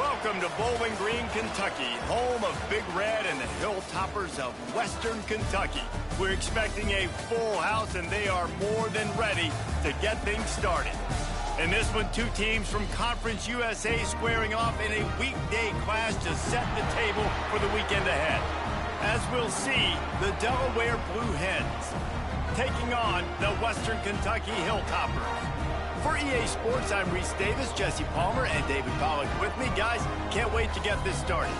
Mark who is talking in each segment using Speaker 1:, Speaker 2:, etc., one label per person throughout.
Speaker 1: Welcome to Bowling Green, Kentucky, home of Big Red and the Hilltoppers of Western Kentucky. We're expecting a full house, and they are more than ready to get things started. In this one, two teams from Conference USA squaring off in a weekday clash to set the table for the weekend ahead. As we'll see, the Delaware Blue Hens taking on the Western Kentucky Hilltoppers. For EA Sports, I'm Reese Davis, Jesse Palmer, and David Pollack with me. Guys, can't wait to get this started.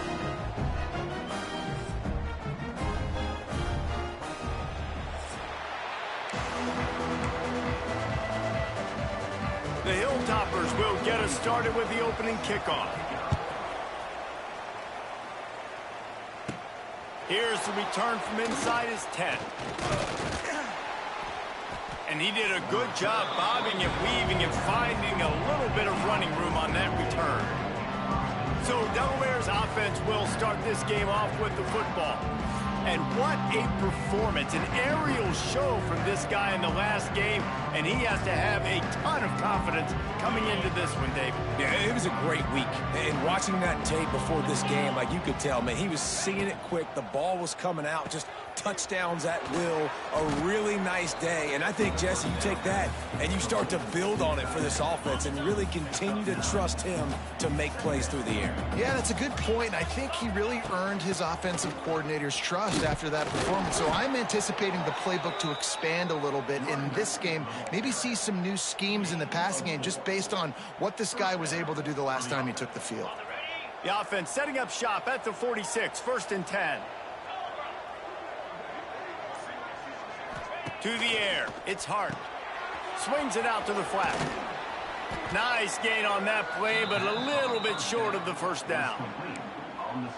Speaker 1: The Hilltoppers will get us started with the opening kickoff. Here's the return from inside his 10. And he did a good job bobbing and weaving and finding a little bit of running room on that return. So Delaware's offense will start this game off with the football. And what a performance, an aerial show from this guy in the last game, and he has to have a ton of confidence coming into this one, David.
Speaker 2: Yeah, it was a great week. And watching that tape before this game, like you could tell, man, he was seeing it quick. The ball was coming out, just touchdowns at will. A really nice day. And I think, Jesse, you take that and you start to build on it for this offense and really continue to trust him to make plays through the air.
Speaker 3: Yeah, that's a good point. I think he really earned his offensive coordinator's trust after that performance. So I'm anticipating the playbook to expand a little bit in this game. Maybe see some new schemes in the passing game just based on what this guy was able to do the last time he took the field.
Speaker 1: The offense setting up shop at the 46, 1st and 10. To the air, it's Hart. Swings it out to the flat. Nice gain on that play, but a little bit short of the first down.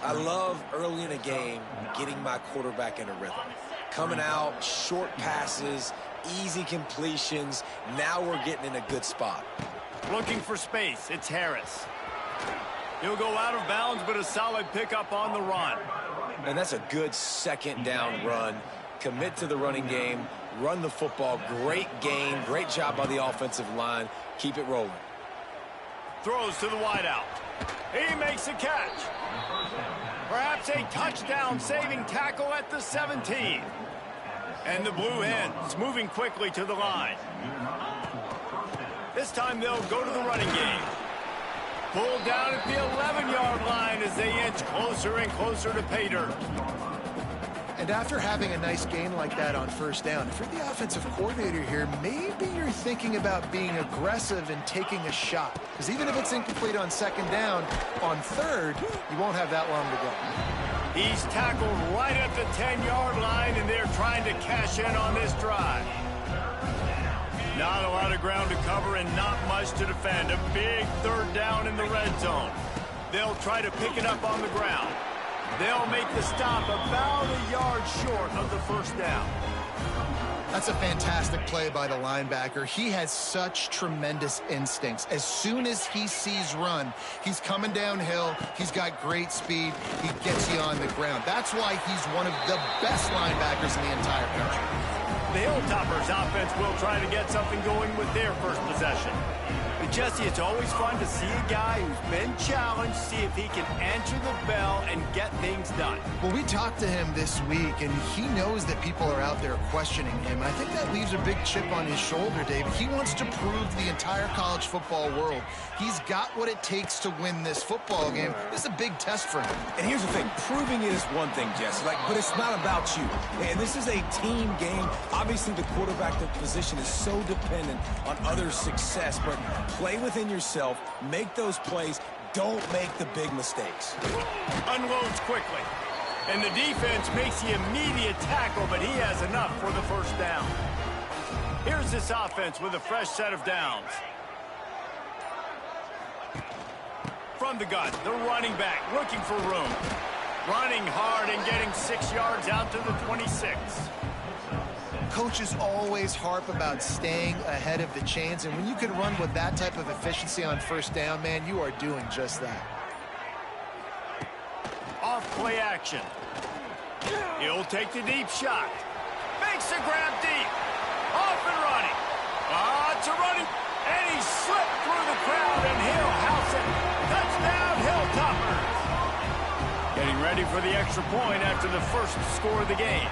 Speaker 2: I love early in a game getting my quarterback in a rhythm. Coming out, short passes, easy completions. Now we're getting in a good spot.
Speaker 1: Looking for space, it's Harris. He'll go out of bounds, but a solid pickup on the run.
Speaker 2: And that's a good second down run. Commit to the running game, run the football. Great gain, great job by the offensive line. Keep it rolling.
Speaker 1: Throws to the wideout. He makes a catch. Perhaps a touchdown-saving tackle at the 17. And the Blue Hens moving quickly to the line. This time they'll go to the running game. Pulled down at the 11-yard line as they inch closer and closer to pay dirt.
Speaker 3: And after having a nice gain like that on first down, if you're the offensive coordinator here, maybe you're thinking about being aggressive and taking a shot. Because even if it's incomplete on second down, on third, you won't have that long to go.
Speaker 1: He's tackled right at the 10-yard line, and they're trying to cash in on this drive. Not a lot of ground to cover and not much to defend. A big third down in the red zone. They'll try to pick it up on the ground. They'll make the stop about a yard short of the first down.
Speaker 3: That's a fantastic play by the linebacker. He has such tremendous instincts. As soon as he sees run, he's coming downhill. He's got great speed. He gets you on the ground. That's why he's one of the best linebackers in the entire country.
Speaker 1: The Hilltoppers offense will try to get something going with their first possession. But Jesse, it's always fun to see a guy who's been challenged, see if he can answer the bell and get things done.
Speaker 3: Well, we talked to him this week, and he knows that people are out there questioning him. I think that leaves a big chip on his shoulder, David. He wants to prove to the entire college football world he's got what it takes to win this football game. This is a big test for him.
Speaker 2: And here's the thing, proving it is one thing, Jesse, but it's not about you. And this is a team game. Obviously, the quarterback position is so dependent on others' success, but play within yourself, make those plays, don't make the big mistakes.
Speaker 1: Unloads quickly. And the defense makes the immediate tackle, but he has enough for the first down. Here's this offense with a fresh set of downs. From the gun, the running back looking for room. Running hard and getting 6 yards out to the 26.
Speaker 3: Coaches always harp about staying ahead of the chains, and when you can run with that type of efficiency on first down, man, you are doing just that.
Speaker 1: Off play action. He'll take the deep shot. Makes the grab deep. Off and running. It's a running. And he slipped through the crowd, and he'll house it. Touchdown, Hilltop. for the extra point after the first score of the game.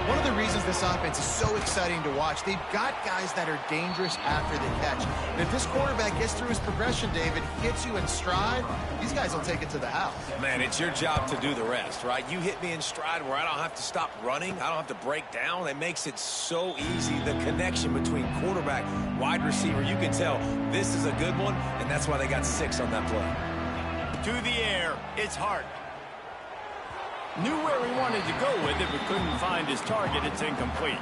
Speaker 3: One of the reasons this offense is so exciting to watch, they've got guys that are dangerous after the catch. And if this quarterback gets through his progression, David, hits you in stride, these guys will take it to the house.
Speaker 2: Man, it's your job to do the rest, right? You hit me in stride where I don't have to stop running. I don't have to break down. It makes it so easy. The connection between quarterback, wide receiver, you can tell this is a good one, and that's why they got 6 on that play.
Speaker 1: To the air, it's Hart. Knew where he wanted to go with it, but couldn't find his target. It's incomplete.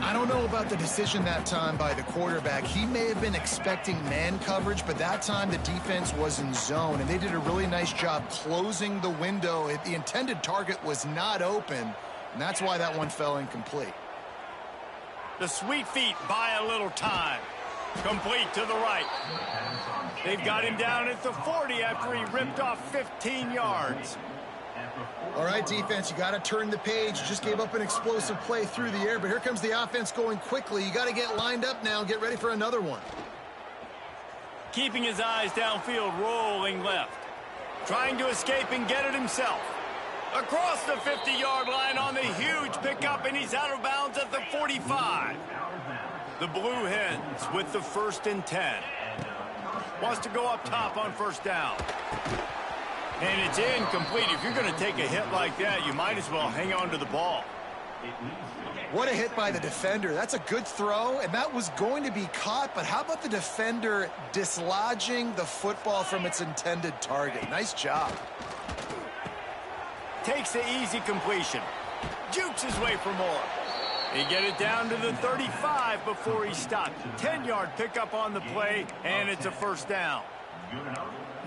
Speaker 3: I don't know about the decision that time by the quarterback. He may have been expecting man coverage, but that time the defense was in zone, and they did a really nice job closing the window. The intended target was not open, and that's why that one fell incomplete.
Speaker 1: The sweet feet buy a little time. Complete to the right. They've got him down at the 40 after he ripped off 15 yards.
Speaker 3: All right, defense, you got to turn the page. You just gave up an explosive play through the air, but here comes the offense going quickly. You got to get lined up now and get ready for another one.
Speaker 1: Keeping his eyes downfield, rolling left. Trying to escape and get it himself. Across the 50-yard line on the huge pickup, and he's out of bounds at the 45. The Blue Hens with the 1st and 10. Wants to go up top on first down. And it's incomplete. If you're going to take a hit like that, you might as well hang on to the ball.
Speaker 3: What a hit by the defender. That's a good throw, and that was going to be caught, but how about the defender dislodging the football from its intended target? Nice job.
Speaker 1: Takes the easy completion. Jukes his way for more. He get it down to the 35 before he stopped. 10-yard pickup on the play, and it's a first down.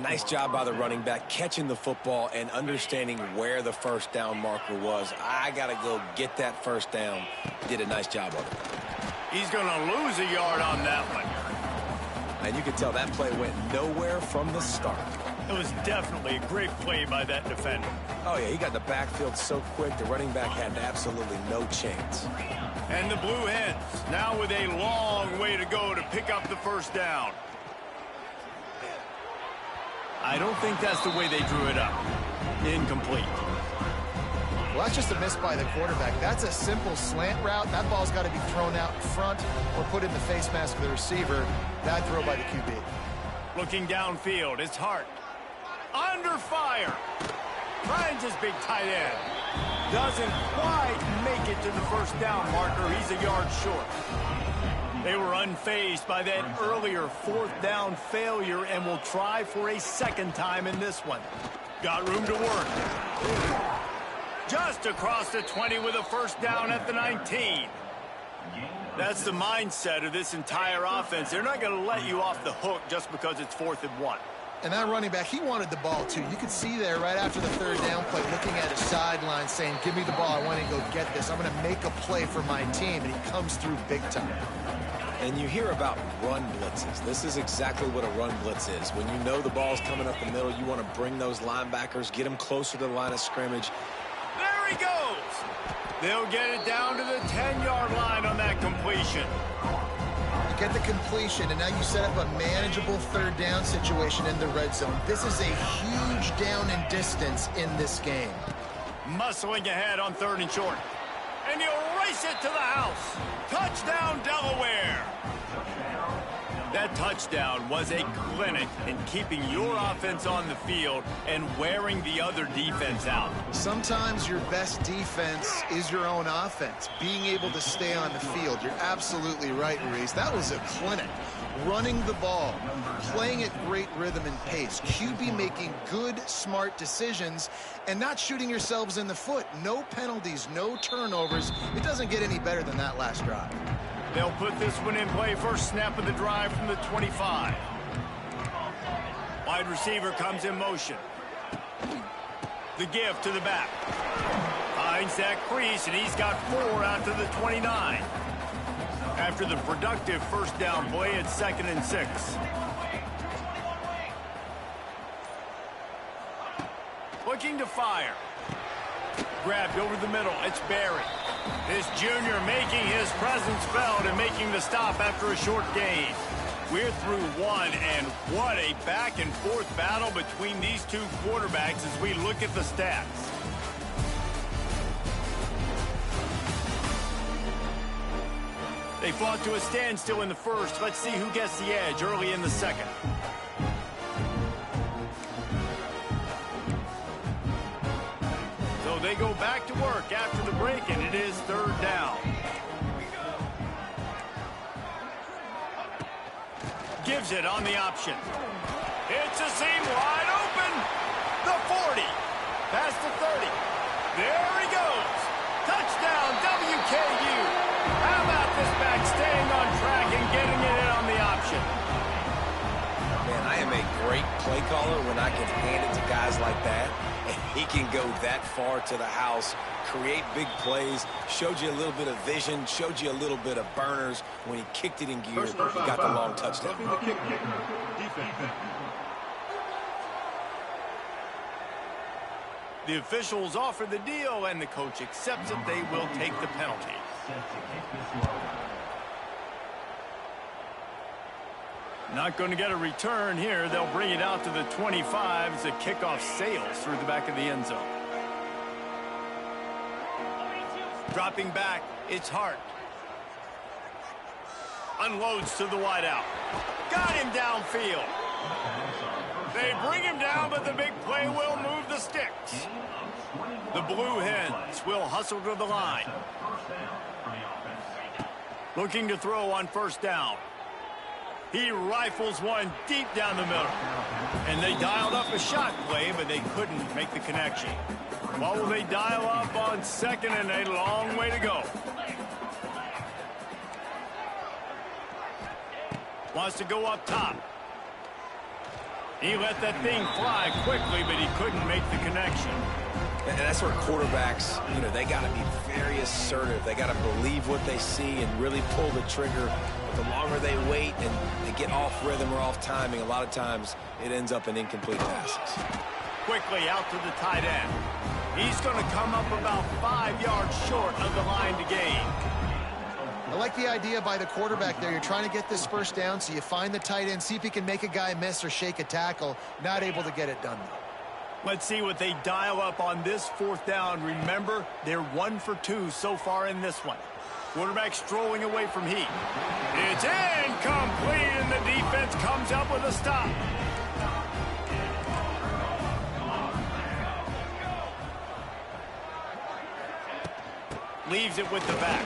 Speaker 2: Nice job by the running back, catching the football and understanding where the first down marker was. I got to go get that first down. Did a nice job of it.
Speaker 1: He's going to lose a yard on that one.
Speaker 2: And you can tell that play went nowhere from the start.
Speaker 1: It was definitely a great play by that defender.
Speaker 2: Oh, yeah, he got the backfield so quick, the running back had absolutely no chance.
Speaker 1: And the Blue Hens now with a long way to go to pick up the first down. I don't think that's the way they drew it up. Incomplete.
Speaker 3: Well, that's just a miss by the quarterback. That's a simple slant route. That ball's got to be thrown out in front or put in the face mask of the receiver. Bad throw by the QB.
Speaker 1: Looking downfield, it's Hart. Under fire. Finds his big tight end. Doesn't quite make it to the first down marker. He's a yard short. They were unfazed by that earlier 4th down failure and will try for a second time in this one. Got room to work. Just across the 20 with a first down at the 19. That's the mindset of this entire offense. They're not going to let you off the hook just because it's 4th and 1.
Speaker 3: And that running back, he wanted the ball, too. You could see there right after the 3rd down play, looking at his sideline, saying, give me the ball. I want to go get this. I'm going to make a play for my team. And he comes through big time.
Speaker 2: And you hear about run blitzes. This is exactly what a run blitz is. When you know the ball's coming up the middle, you want to bring those linebackers, get them closer to the line of scrimmage.
Speaker 1: There he goes. They'll get it down to the 10-yard line on that completion.
Speaker 3: You get the completion, and now you set up a manageable 3rd down situation in the red zone. This is a huge down in distance in this game.
Speaker 1: Muscling ahead on 3rd and short. And he'll race it to the house. Touchdown, Delaware. That touchdown was a clinic in keeping your offense on the field and wearing the other defense out.
Speaker 3: Sometimes your best defense is your own offense, being able to stay on the field. You're absolutely right, Reese. That was a clinic. Running the ball, playing at great rhythm and pace, QB making good, smart decisions, and not shooting yourselves in the foot. No penalties, no turnovers. It doesn't get any better than that last drive.
Speaker 1: They'll put this one in play. First snap of the drive from the 25. Wide receiver comes in motion. The give to the back. Finds that crease, and he's got 4 out to the 29. After the productive first down play, it's 2nd and 6. Looking to fire. Grabbed over the middle. It's Barry. This junior making his presence felt and making the stop after a short gain. We're through one, and what a back-and-forth battle between these two quarterbacks as we look at the stats. They fought to a standstill in the first. Let's see who gets the edge early in the second. So they go back to work after the break, and it is third down. Gives it on the option. It's a seam wide open. The 40. Past the 30. There he goes. Touchdown, WKU. How about this back staying on track and getting it in on the option?
Speaker 2: Man, I am a great play caller when I can hand it to guys like that. And he can go that far to the house, create big plays, showed you a little bit of vision, showed you a little bit of burners. When he kicked it in gear, he got the long touchdown.
Speaker 1: The officials offer the deal, and the coach accepts it. They will take the penalty. Not going to get a return here. They'll bring it out to the 25 as the kickoff sails through the back of the end zone. Dropping back, it's Hart. Unloads to the wideout. Got him downfield. They bring him down, but the big play will move the sticks. The Blue Hens will hustle to the line. Looking to throw on first down. He rifles one deep down the middle. And they dialed up a shot play, but they couldn't make the connection. What will they dial up on second, and a long way to go? Wants to go up top. He let that thing fly quickly, but he couldn't make the connection.
Speaker 2: And that's where quarterbacks, they got to be very assertive. They got to believe what they see and really pull the trigger. But the longer they wait and they get off rhythm or off timing, a lot of times it ends up in incomplete passes.
Speaker 1: Quickly out to the tight end. He's going to come up about 5 yards short of the line to gain.
Speaker 3: I like the idea by the quarterback there. You're trying to get this first down, so you find the tight end, see if he can make a guy miss or shake a tackle. Not able to get it done, though.
Speaker 1: Let's see what they dial up on this fourth down. Remember, they're 1 for 2 so far in this one. Quarterback strolling away from heat. It's incomplete, and the defense comes up with a stop. Leaves it with the back.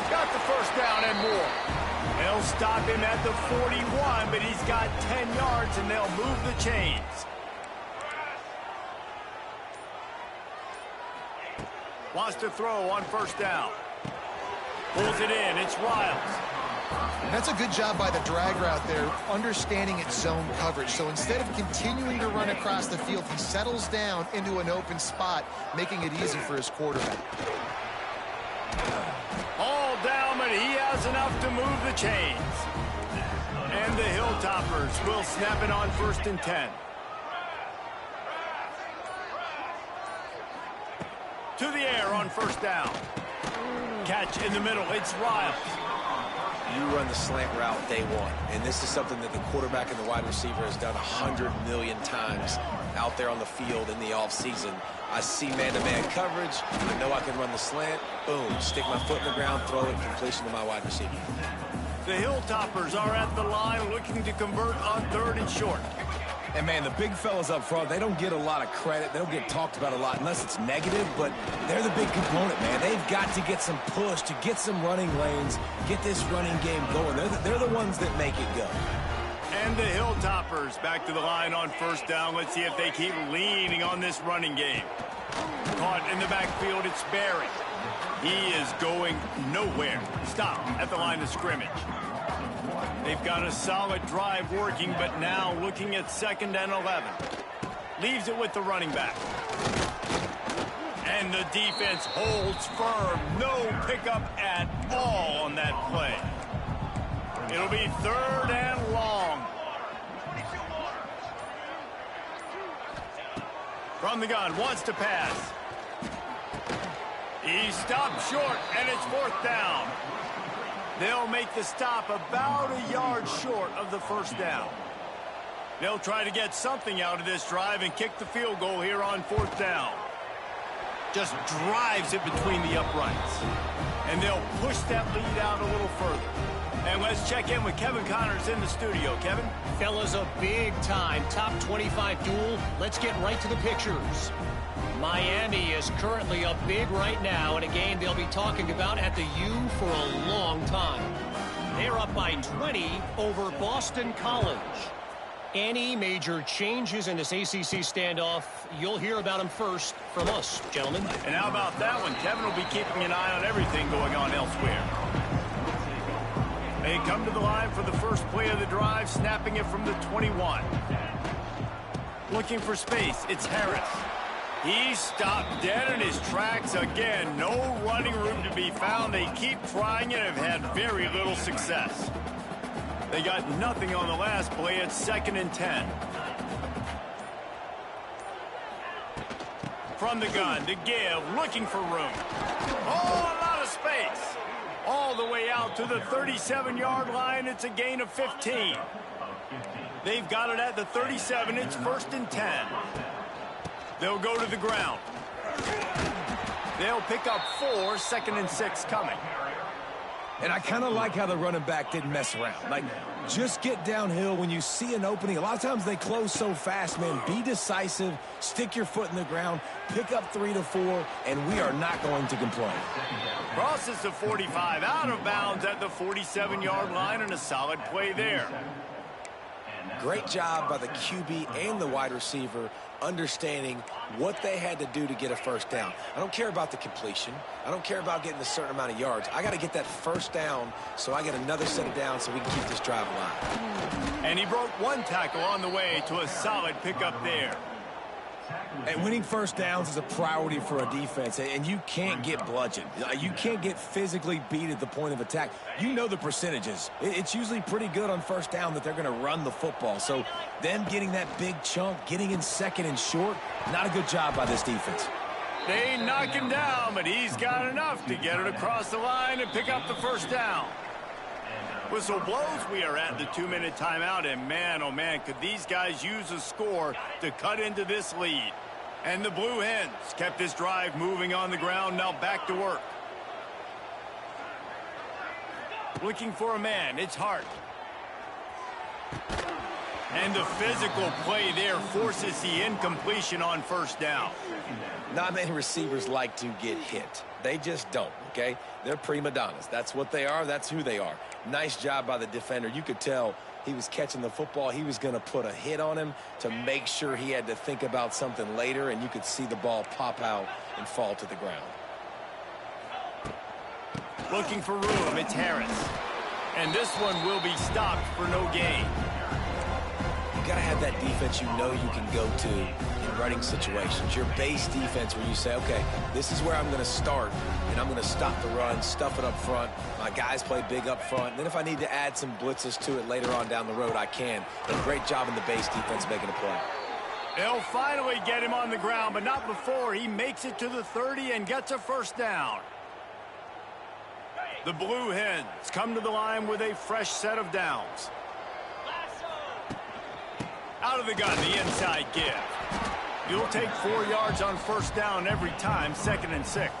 Speaker 1: Got the first down and more. They'll stop him at the 41, but he's got 10 yards, and they'll move the chains. Wants to throw on first down. Pulls it in. It's Riles.
Speaker 3: That's a good job by the drag route there, understanding its zone coverage. So instead of continuing to run across the field, he settles down into an open spot, making it easy for his quarterback.
Speaker 1: All down, but he has enough to move the chains. And the Hilltoppers will snap it on 1st and 10. To the air on first down. Catch in the middle. It's Riles.
Speaker 2: You run the slant route day one, and this is something that the quarterback and the wide receiver has done 100 million times out there on the field in the offseason. I see man-to-man coverage. I know I can run the slant. Boom, stick my foot in the ground, throw it, completion to my wide receiver.
Speaker 1: The Hilltoppers are at the line looking to convert on 3rd and short.
Speaker 2: And, man, the big fellas up front, they don't get a lot of credit. They don't get talked about a lot unless it's negative, but they're the big component, man. They've got to get some push, to get some running lanes, get this running game going. They're the ones that make it go.
Speaker 1: And the Hilltoppers back to the line on first down. Let's see if they keep leaning on this running game. Caught in the backfield, it's Barry. He is going nowhere. Stop at the line of scrimmage. They've got a solid drive working, but now looking at 2nd and 11. Leaves it with the running back. And the defense holds firm. No pickup at all on that play. It'll be 3rd and long. From the gun, wants to pass. He stopped short, and it's 4th down. They'll make the stop about a yard short of the first down. They'll try to get something out of this drive and kick the field goal here on fourth down. Just drives it between the uprights. And they'll push that lead out a little further. And let's check in with Kevin Connors in the studio. Kevin?
Speaker 4: Fellas, a big-time top 25 duel. Let's get right to the pictures. Miami is currently up big right now in a game they'll be talking about at the U for a long time. They're up by 20 over Boston College. Any major changes in this ACC standoff, you'll hear about them first from us, gentlemen.
Speaker 1: And how about that one? Kevin will be keeping an eye on everything going on elsewhere. They come to the line for the first play of the drive, snapping it from the 21. Looking for space, it's Harris. He stopped dead in his tracks again. No running room to be found. They keep trying and have had very little success. They got nothing on the last play. It's 2nd and 10. From the gun to give, looking for room. Oh, a lot of space. All the way out to the 37-yard line. It's a gain of 15. They've got it at the 37. It's 1st and 10. They'll go to the ground. They'll pick up 4, 2nd and 6 coming.
Speaker 2: And I kind of like how the running back didn't mess around. Like, just get downhill when you see an opening. A lot of times they close so fast, man. Be decisive, stick your foot in the ground, pick up 3 to 4, and we are not going to complain.
Speaker 1: Crosses the 45, out of bounds at the 47-yard line, and a solid play there.
Speaker 2: Great job by the QB and the wide receiver understanding what they had to do to get a first down. I don't care about the completion. I don't care about getting a certain amount of yards. I got to get that first down so I get another set of downs so we can keep this drive alive.
Speaker 1: And he broke one tackle on the way to a solid pickup there.
Speaker 2: And winning first downs is a priority for a defense, and you can't get bludgeoned. You can't get physically beat at the point of attack. You know the percentages. It's usually pretty good on first down that they're going to run the football. So them getting that big chunk, getting in 2nd and short, not a good job by this defense.
Speaker 1: They knock him down, but he's got enough to get it across the line and pick up the first down. Whistle blows. We are at the 2-minute timeout, and man, oh man, could these guys use a score to cut into this lead. And the Blue Hens kept this drive moving on the ground, now back to work. Looking for a man, it's Hart. And the physical play there forces the incompletion on first down.
Speaker 2: Not many receivers like to get hit. They just don't, okay? They're prima donnas. That's what they are. That's who they are. Nice job by the defender. You could tell he was catching the football. He was going to put a hit on him to make sure he had to think about something later, and you could see the ball pop out and fall to the ground.
Speaker 1: Looking for room, it's Harris. And this one will be stopped for no gain.
Speaker 2: You got to have that defense you know you can go to in running situations. Your base defense where you say, okay, this is where I'm going to start, and I'm going to stop the run, stuff it up front. My guys play big up front. Then if I need to add some blitzes to it later on down the road, I can. But great job in the base defense making a play.
Speaker 1: They'll finally get him on the ground, but not before he makes it to the 30 and gets a first down. The Blue Hens come to the line with a fresh set of downs. Out of the gun, the inside give. You'll take 4 yards on first down every time, 2nd and 6.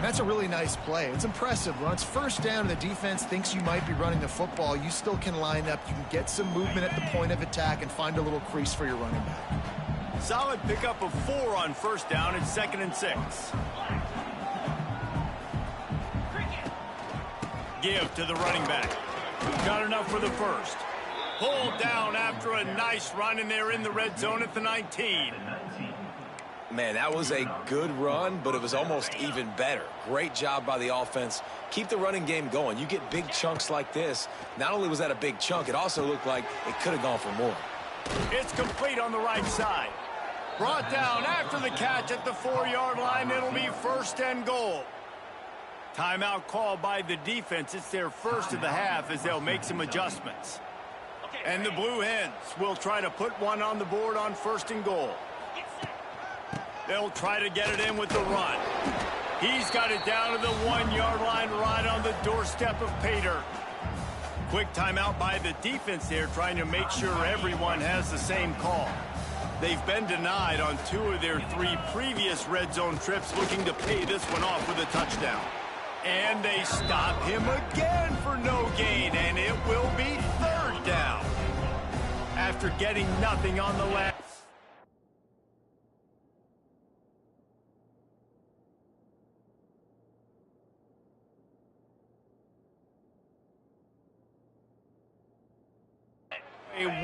Speaker 3: That's a really nice play. It's impressive. When it's first down and the defense thinks you might be running the football, you still can line up. You can get some movement at the point of attack and find a little crease for your running back.
Speaker 1: Solid pickup of 4 on first down. It's 2nd and 6. Give to the running back. Got enough for the first. Pulled down after a nice run, and they're in the red zone at the 19.
Speaker 2: Man, that was a good run, but it was almost even better. Great job by the offense. Keep the running game going. You get big chunks like this. Not only was that a big chunk, it also looked like it could have gone for more.
Speaker 1: It's complete on the right side. Brought down after the catch at the 4-yard line. It'll be 1st and goal. Timeout called by the defense. It's their first of the half as they'll make some adjustments. And the Blue Hens will try to put one on the board on 1st and goal. They'll try to get it in with the run. He's got it down to the 1-yard line right on the doorstep of Pater. Quick timeout by the defense there, trying to make sure everyone has the same call. They've been denied on 2 of their 3 previous red zone trips, looking to pay this one off with a touchdown. And they stop him again for no gain, and it will be 3rd down. After getting nothing on the last.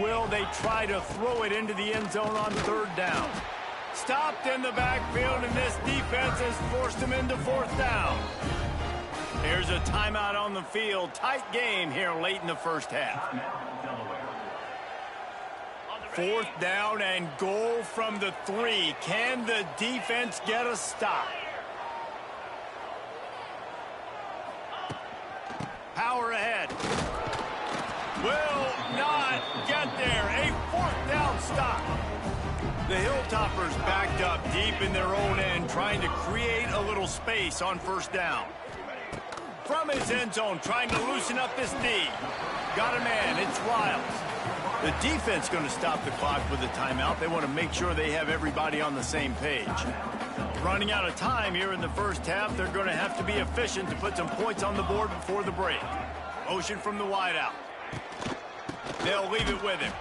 Speaker 1: Will they try to throw it into the end zone on 3rd down? Stopped in the backfield, and this defense has forced him into 4th down. There's a timeout on the field. Tight game here late in the first half. 4th down and goal from the 3. Can the defense get a stop? Power ahead. Will not get there. A 4th down stop. The Hilltoppers backed up deep in their own end, trying to create a little space on 1st down. From his end zone, trying to loosen up this D. Got a man. It's Riles. The defense going to stop the clock with a timeout. They want to make sure they have everybody on the same page. Running out of time here in the first half, they're going to have to be efficient to put some points on the board before the break. Motion from the wideout. They'll leave it with him.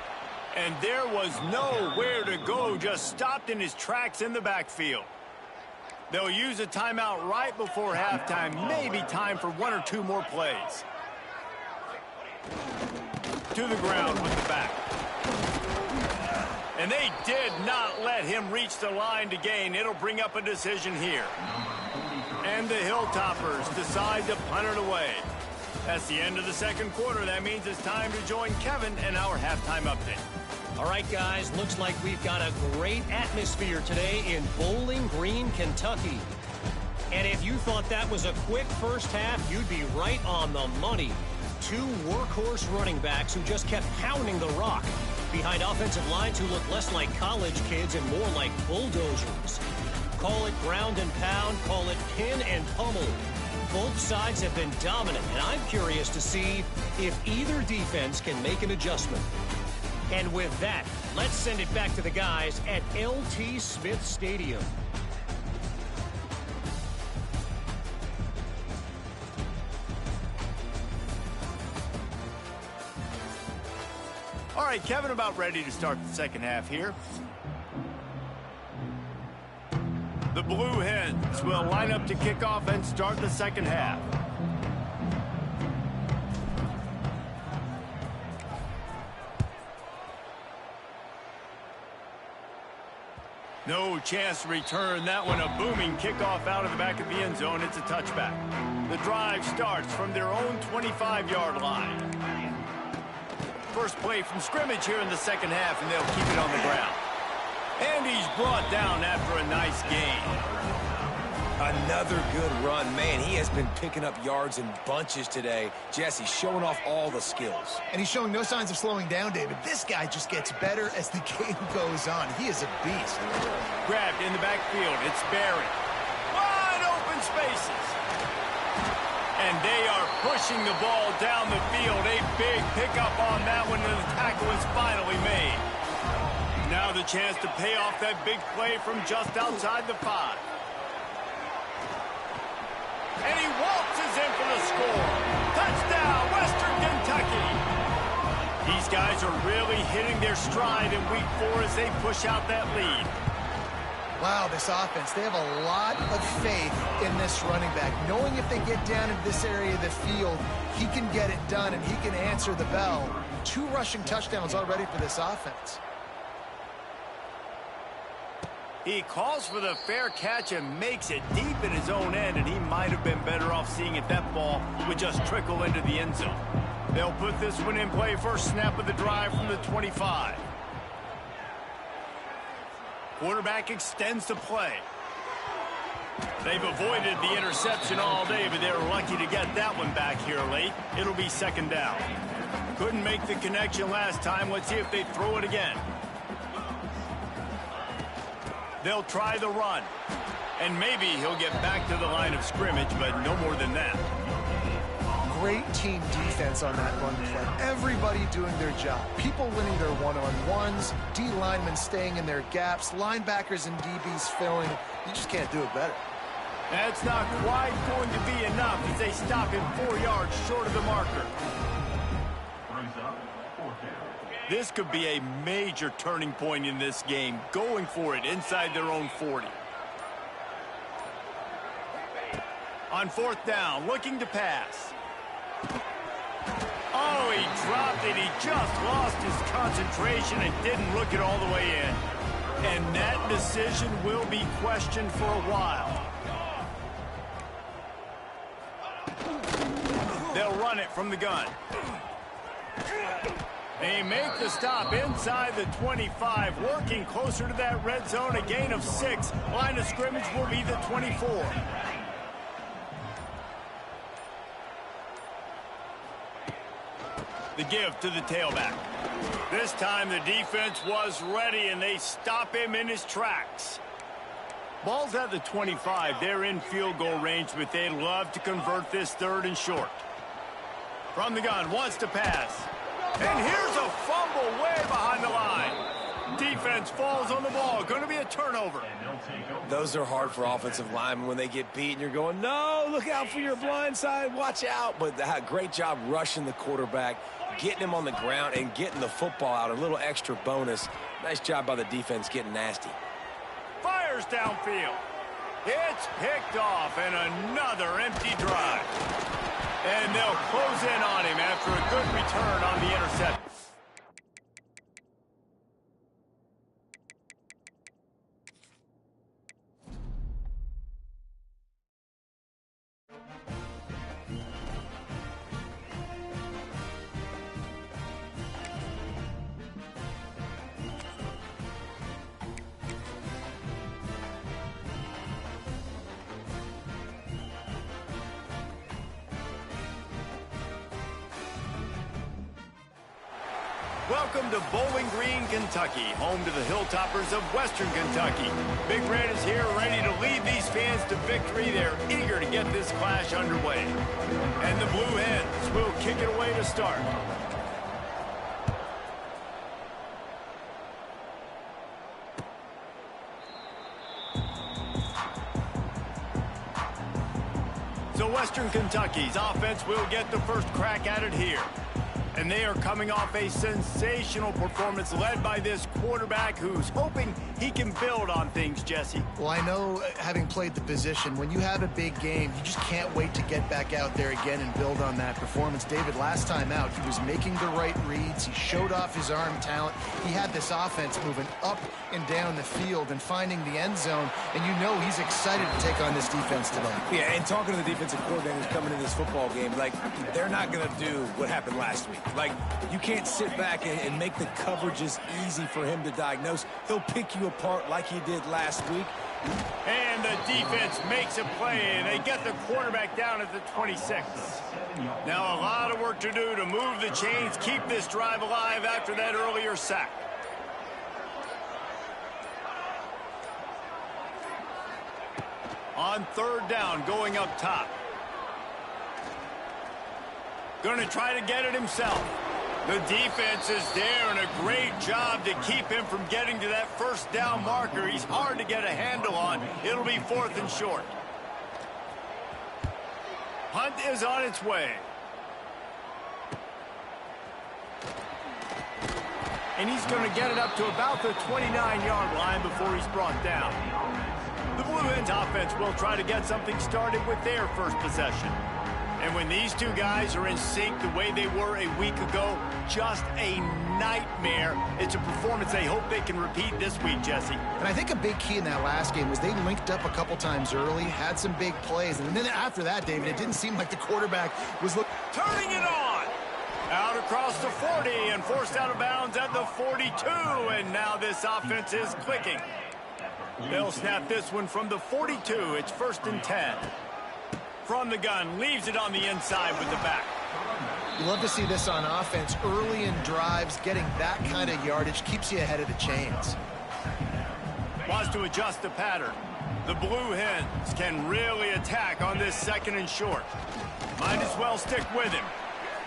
Speaker 1: And there was nowhere to go, just stopped in his tracks in the backfield. They'll use a timeout right before halftime, maybe time for 1 or 2 more plays. To the ground with the back. And they did not let him reach the line to gain. It'll bring up a decision here. And the Hilltoppers decide to punt it away. That's the end of the 2nd quarter. That means it's time to join Kevin and our halftime update.
Speaker 4: All right, guys, looks like we've got a great atmosphere today in Bowling Green, Kentucky. And if you thought that was a quick first half, you'd be right on the money. 2 workhorse running backs who just kept pounding the rock behind offensive lines who look less like college kids and more like bulldozers. Call it ground and pound, call it pin and pummel. Both sides have been dominant, and I'm curious to see if either defense can make an adjustment. And with that, let's send it back to the guys at LT Smith Stadium.
Speaker 1: All right, Kevin, about ready to start the second half here. The Blue Hens will line up to kick off and start the second half. No chance to return that one. A booming kickoff out of the back of the end zone. It's a touchback. The drive starts from their own 25-yard line. First play from scrimmage here in the second half, and they'll keep it on the ground. And he's brought down after a nice gain.
Speaker 2: Another good run. Man, he has been picking up yards in bunches today. Jesse showing off all the skills.
Speaker 3: And he's showing no signs of slowing down, David. This guy just gets better as the game goes on. He is a beast.
Speaker 1: Grabbed in the backfield. It's Barry. Wide open spaces. And they are pushing the ball down the field. A big pickup on that one, and the tackle is finally made. Now the chance to pay off that big play from just outside the 5. And he waltzes in for the score. Touchdown, Western Kentucky. These guys are really hitting their stride in week 4 as they push out that lead.
Speaker 3: Wow, this offense, they have a lot of faith in this running back. Knowing if they get down into this area of the field, he can get it done and he can answer the bell. 2 rushing touchdowns already for this offense.
Speaker 1: He calls for the fair catch and makes it deep in his own end, and he might have been better off seeing if that ball would just trickle into the end zone. They'll put this one in play. First snap of the drive from the 25. Quarterback extends the play. They've avoided the interception all day, but they're lucky to get that one back here late. It'll be second down. Couldn't make the connection last time. Let's see if they throw it again. They'll try the run. And maybe he'll get back to the line of scrimmage, but no more than that.
Speaker 3: Great team defense on that run play. Everybody doing their job. People winning their one-on-ones, D linemen staying in their gaps, linebackers and DBs filling. You just can't do it better.
Speaker 1: That's not quite going to be enough as they stop him 4 yards short of the marker. This could be a major turning point in this game, going for it inside their own 40. On 4th down, looking to pass. Oh, he dropped it. He just lost his concentration and didn't look it all the way in. And that decision will be questioned for a while. They'll run it from the gun. They make the stop inside the 25, working closer to that red zone, a gain of 6. Line of scrimmage will be the 24. The give to the tailback. This time the defense was ready, and they stop him in his tracks. Ball's at the 25. They're in field goal range, but they'd love to convert this 3rd and short. From the gun, wants to pass. And here's a fumble way behind the line. Defense falls on the ball. Going to be a turnover.
Speaker 2: Those are hard for offensive linemen when they get beat and you're going, no, look out for your blind side, watch out. But great job rushing the quarterback, getting him on the ground and getting the football out. A little extra bonus. Nice job by the defense getting nasty.
Speaker 1: Fires downfield. It's picked off, and another empty drive. And they'll close in on him after a good return on the interception. Welcome to Bowling Green, Kentucky, home to the Hilltoppers of Western Kentucky. Big Red is here ready to lead these fans to victory. They're eager to get this clash underway. And the Blue Hens will kick it away to start. So Western Kentucky's offense will get the first crack at it here. And they are coming off a sensational performance led by this quarterback who's hoping he can build on things, Jesse.
Speaker 3: Well, I know, having played the position, when you have a big game, you just can't wait to get back out there again and build on that performance. David, last time out, he was making the right reads. He showed off his arm talent. He had this offense moving up and down the field and finding the end zone. And you know he's excited to take on this defense today.
Speaker 2: Yeah, and talking to the defensive coordinators coming in this football game, like, they're not going to do what happened last week. Like, you can't sit back and make the coverages easy for him to diagnose. He'll pick you apart like he did last week.
Speaker 1: And the defense makes a play, and they get the quarterback down at the 26. Now a lot of work to do to move the chains, keep this drive alive after that earlier sack. On 3rd down, going up top. Going to try to get it himself. The defense is there, and a great job to keep him from getting to that 1st down marker. He's hard to get a handle on. It'll be 4th and short. Hunt is on its way. And he's going to get it up to about the 29-yard line before he's brought down. The Blue Hens offense will try to get something started with their first possession. And when these two guys are in sync the way they were a week ago, just a nightmare. It's a performance they hope they can repeat this week, Jesse.
Speaker 3: And I think a big key in that last game was they linked up a couple times early, had some big plays. And then after that, David, it didn't seem like the quarterback was looking.
Speaker 1: Turning it on. Out across the 40 and forced out of bounds at the 42. And now this offense is clicking. They'll snap this one from the 42. It's 1st and 10. From the gun, leaves it on the inside with the back.
Speaker 3: You love to see this on offense. Early in drives, getting that kind of yardage keeps you ahead of the chains.
Speaker 1: Wants to adjust the pattern. The Blue Hens can really attack on this 2nd and short. Might as well stick with him.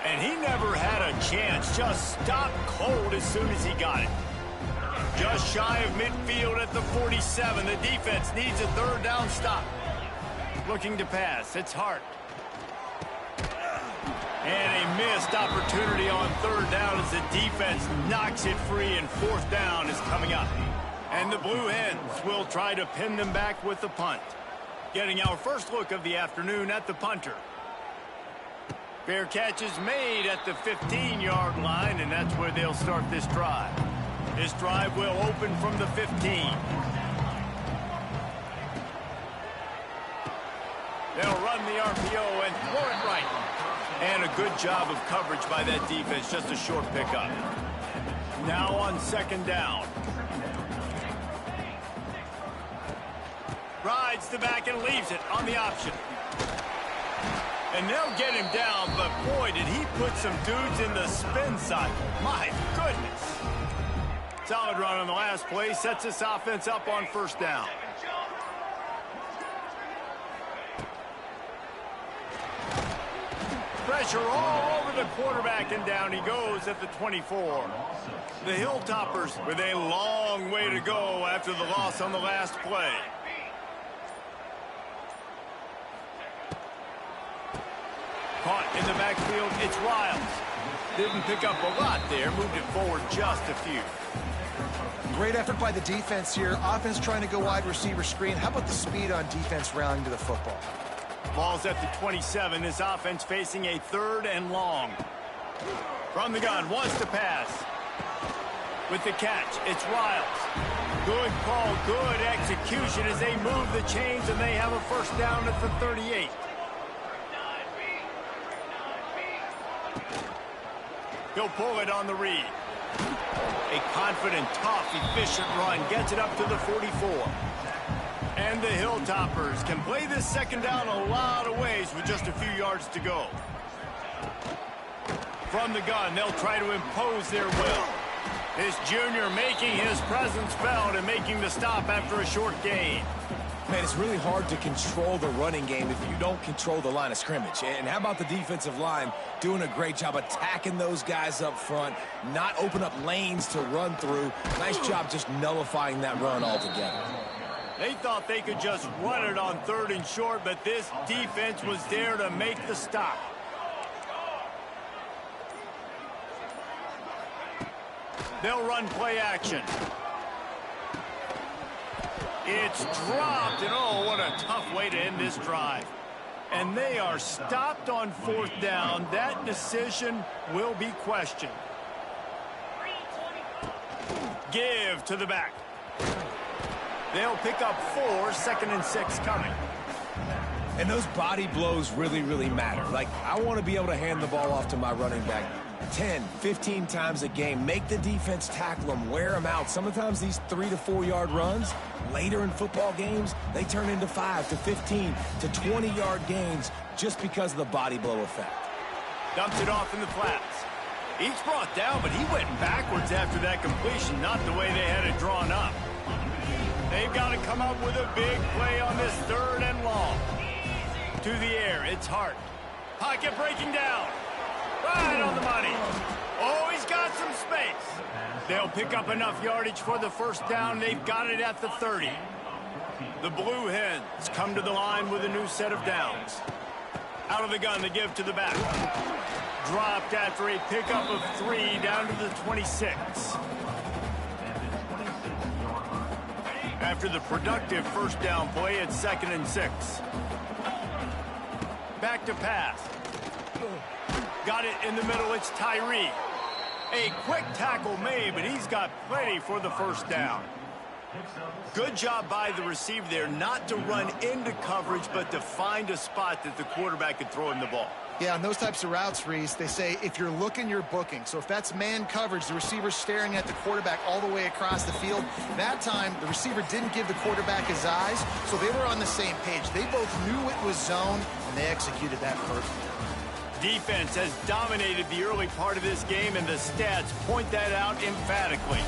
Speaker 1: And he never had a chance. Just stopped cold as soon as he got it. Just shy of midfield at the 47. The defense needs a 3rd down stop. Looking to pass. It's Hart. And a missed opportunity on 3rd down as the defense knocks it free, and 4th down is coming up. And the Blue Hens will try to pin them back with the punt. Getting our first look of the afternoon at the punter. Fair catch is made at the 15-yard line, and that's where they'll start this drive. This drive will open from the 15. They'll run the RPO and throw it right. And a good job of coverage by that defense, just a short pickup. Now on 2nd down. Rides the back and leaves it on the option. And they'll get him down, but boy, did he put some dudes in the spin cycle. My goodness. Solid run on the last play, sets this offense up on 1st down. Pressure all over the quarterback, and down he goes at the 24. The Hilltoppers with a long way to go after the loss on the last play. Caught in the backfield, it's Riles. Didn't pick up a lot there, moved it forward just a few.
Speaker 3: Great effort by the defense here. Offense trying to go wide receiver screen. How about the speed on defense rallying to the football?
Speaker 1: Ball's at the 27. This offense facing a 3rd and long. From the gun, wants to pass. With the catch, it's Riles. Good call, good execution as they move the chains, and they have a 1st down at the 38. He'll pull it on the read. A confident, tough, efficient run gets it up to the 44. And the Hilltoppers can play this 2nd down a lot of ways with just a few yards to go. From the gun, they'll try to impose their will. This junior making his presence felt and making the stop after a short gain.
Speaker 2: Man, it's really hard to control the running game if you don't control the line of scrimmage. And how about the defensive line doing a great job attacking those guys up front, not open up lanes to run through. Nice job just nullifying that run altogether.
Speaker 1: They thought they could just run it on 3rd and short, but this defense was there to make the stop. They'll run play action. It's dropped, and oh, what a tough way to end this drive. And they are stopped on 4th down. That decision will be questioned. Give to the back. They'll pick up 4, 2nd and 6 coming.
Speaker 2: And those body blows really, really matter. Like, I want to be able to hand the ball off to my running back 10, 15 times a game. Make the defense tackle them, wear them out. Sometimes these 3 to 4 yard runs, later in football games, they turn into 5 to 15 to 20 yard gains just because of the body blow effect.
Speaker 1: Dumps it off in the flats. He's brought down, but he went backwards after that completion, not the way they had it drawn up. They've got to come up with a big play on this 3rd and long. To the air, it's Hart. Pocket breaking down. Right on the money. Oh, he's got some space. They'll pick up enough yardage for the 1st down. They've got it at the 30. The Blue Hens come to the line with a new set of downs. Out of the gun, they give to the back. Dropped after a pickup of 3 down to the 26. After the productive 1st down play, it's 2nd and 6. Back to pass. Got it in the middle, it's Tyree. A quick tackle made, but he's got plenty for the 1st down. Good job by the receiver there not to run into coverage, but to find a spot that the quarterback could throw him the ball.
Speaker 3: Yeah, on those types of routes, Reese, they say if you're looking, you're booking. So if that's man coverage, the receiver's staring at the quarterback all the way across the field. That time, the receiver didn't give the quarterback his eyes, so they were on the same page. They both knew it was zone, and they executed that perfectly.
Speaker 1: Defense has dominated the early part of this game, and the stats point that out emphatically.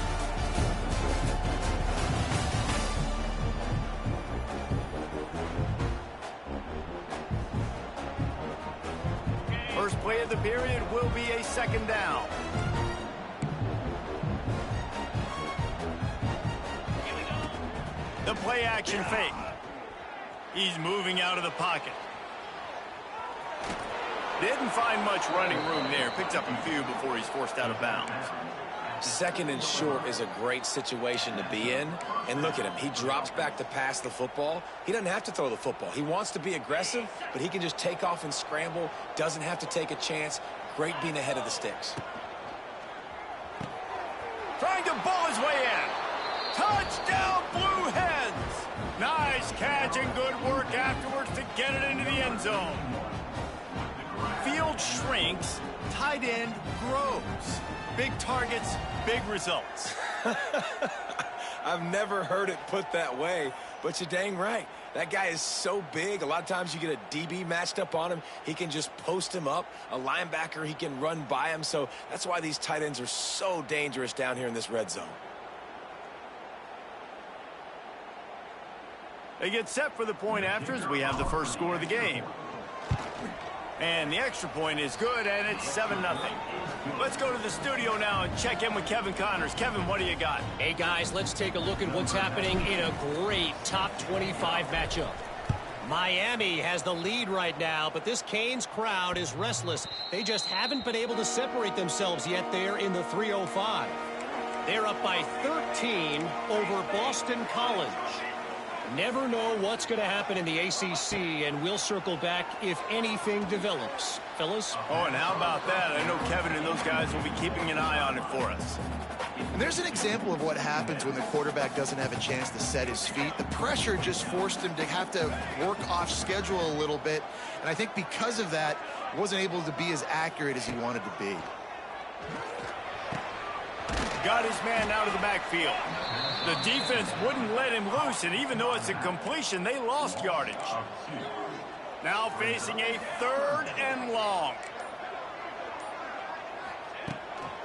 Speaker 1: play of the period will be a second down. The play action fake. He's moving out of the pocket. Didn't find much running room there. Picks up a few before he's forced out of bounds.
Speaker 2: Second and short is a great situation to be in. And look at him. He drops back to pass the football. He doesn't have to throw the football. He wants to be aggressive, but he can just take off and scramble. Doesn't have to take a chance. Great being ahead of the sticks.
Speaker 1: Trying to bull his way in. Touchdown, Blue Hens! Nice catch and good work afterwards to get it into the end zone. Field shrinks, tight end grows. Big targets, big results.
Speaker 2: I've never heard it put that way, but you're dang right. That guy is so big. A lot of times you get a DB matched up on him. He can just post him up. A linebacker, he can run by him. So that's why these tight ends are so dangerous down here in this red zone.
Speaker 1: They get set for the point after as we have the first score of the game. And the extra point is good, and it's 7-0. Let's go to the studio now and check in with Kevin Connors. Kevin, what do you got?
Speaker 4: Hey, guys, let's take a look at what's happening in a great top 25 matchup. Miami has the lead right now, but this Canes crowd is restless. They just haven't been able to separate themselves yet there in the 305. They're up by 13 over Boston College. Never know what's going to happen in the ACC, and we'll circle back if anything develops. Fellas?
Speaker 1: Oh, and how about that? I know Kevin and those guys will be keeping an eye on it for us.
Speaker 3: And there's an example of what happens when the quarterback doesn't have a chance to set his feet. The pressure just forced him to have to work off schedule a little bit, and I think because of that, wasn't able to be as accurate as he wanted to be.
Speaker 1: Got his man out of the backfield. The defense wouldn't let him loose, and even though it's a completion, they lost yardage. Now facing a 3rd and long.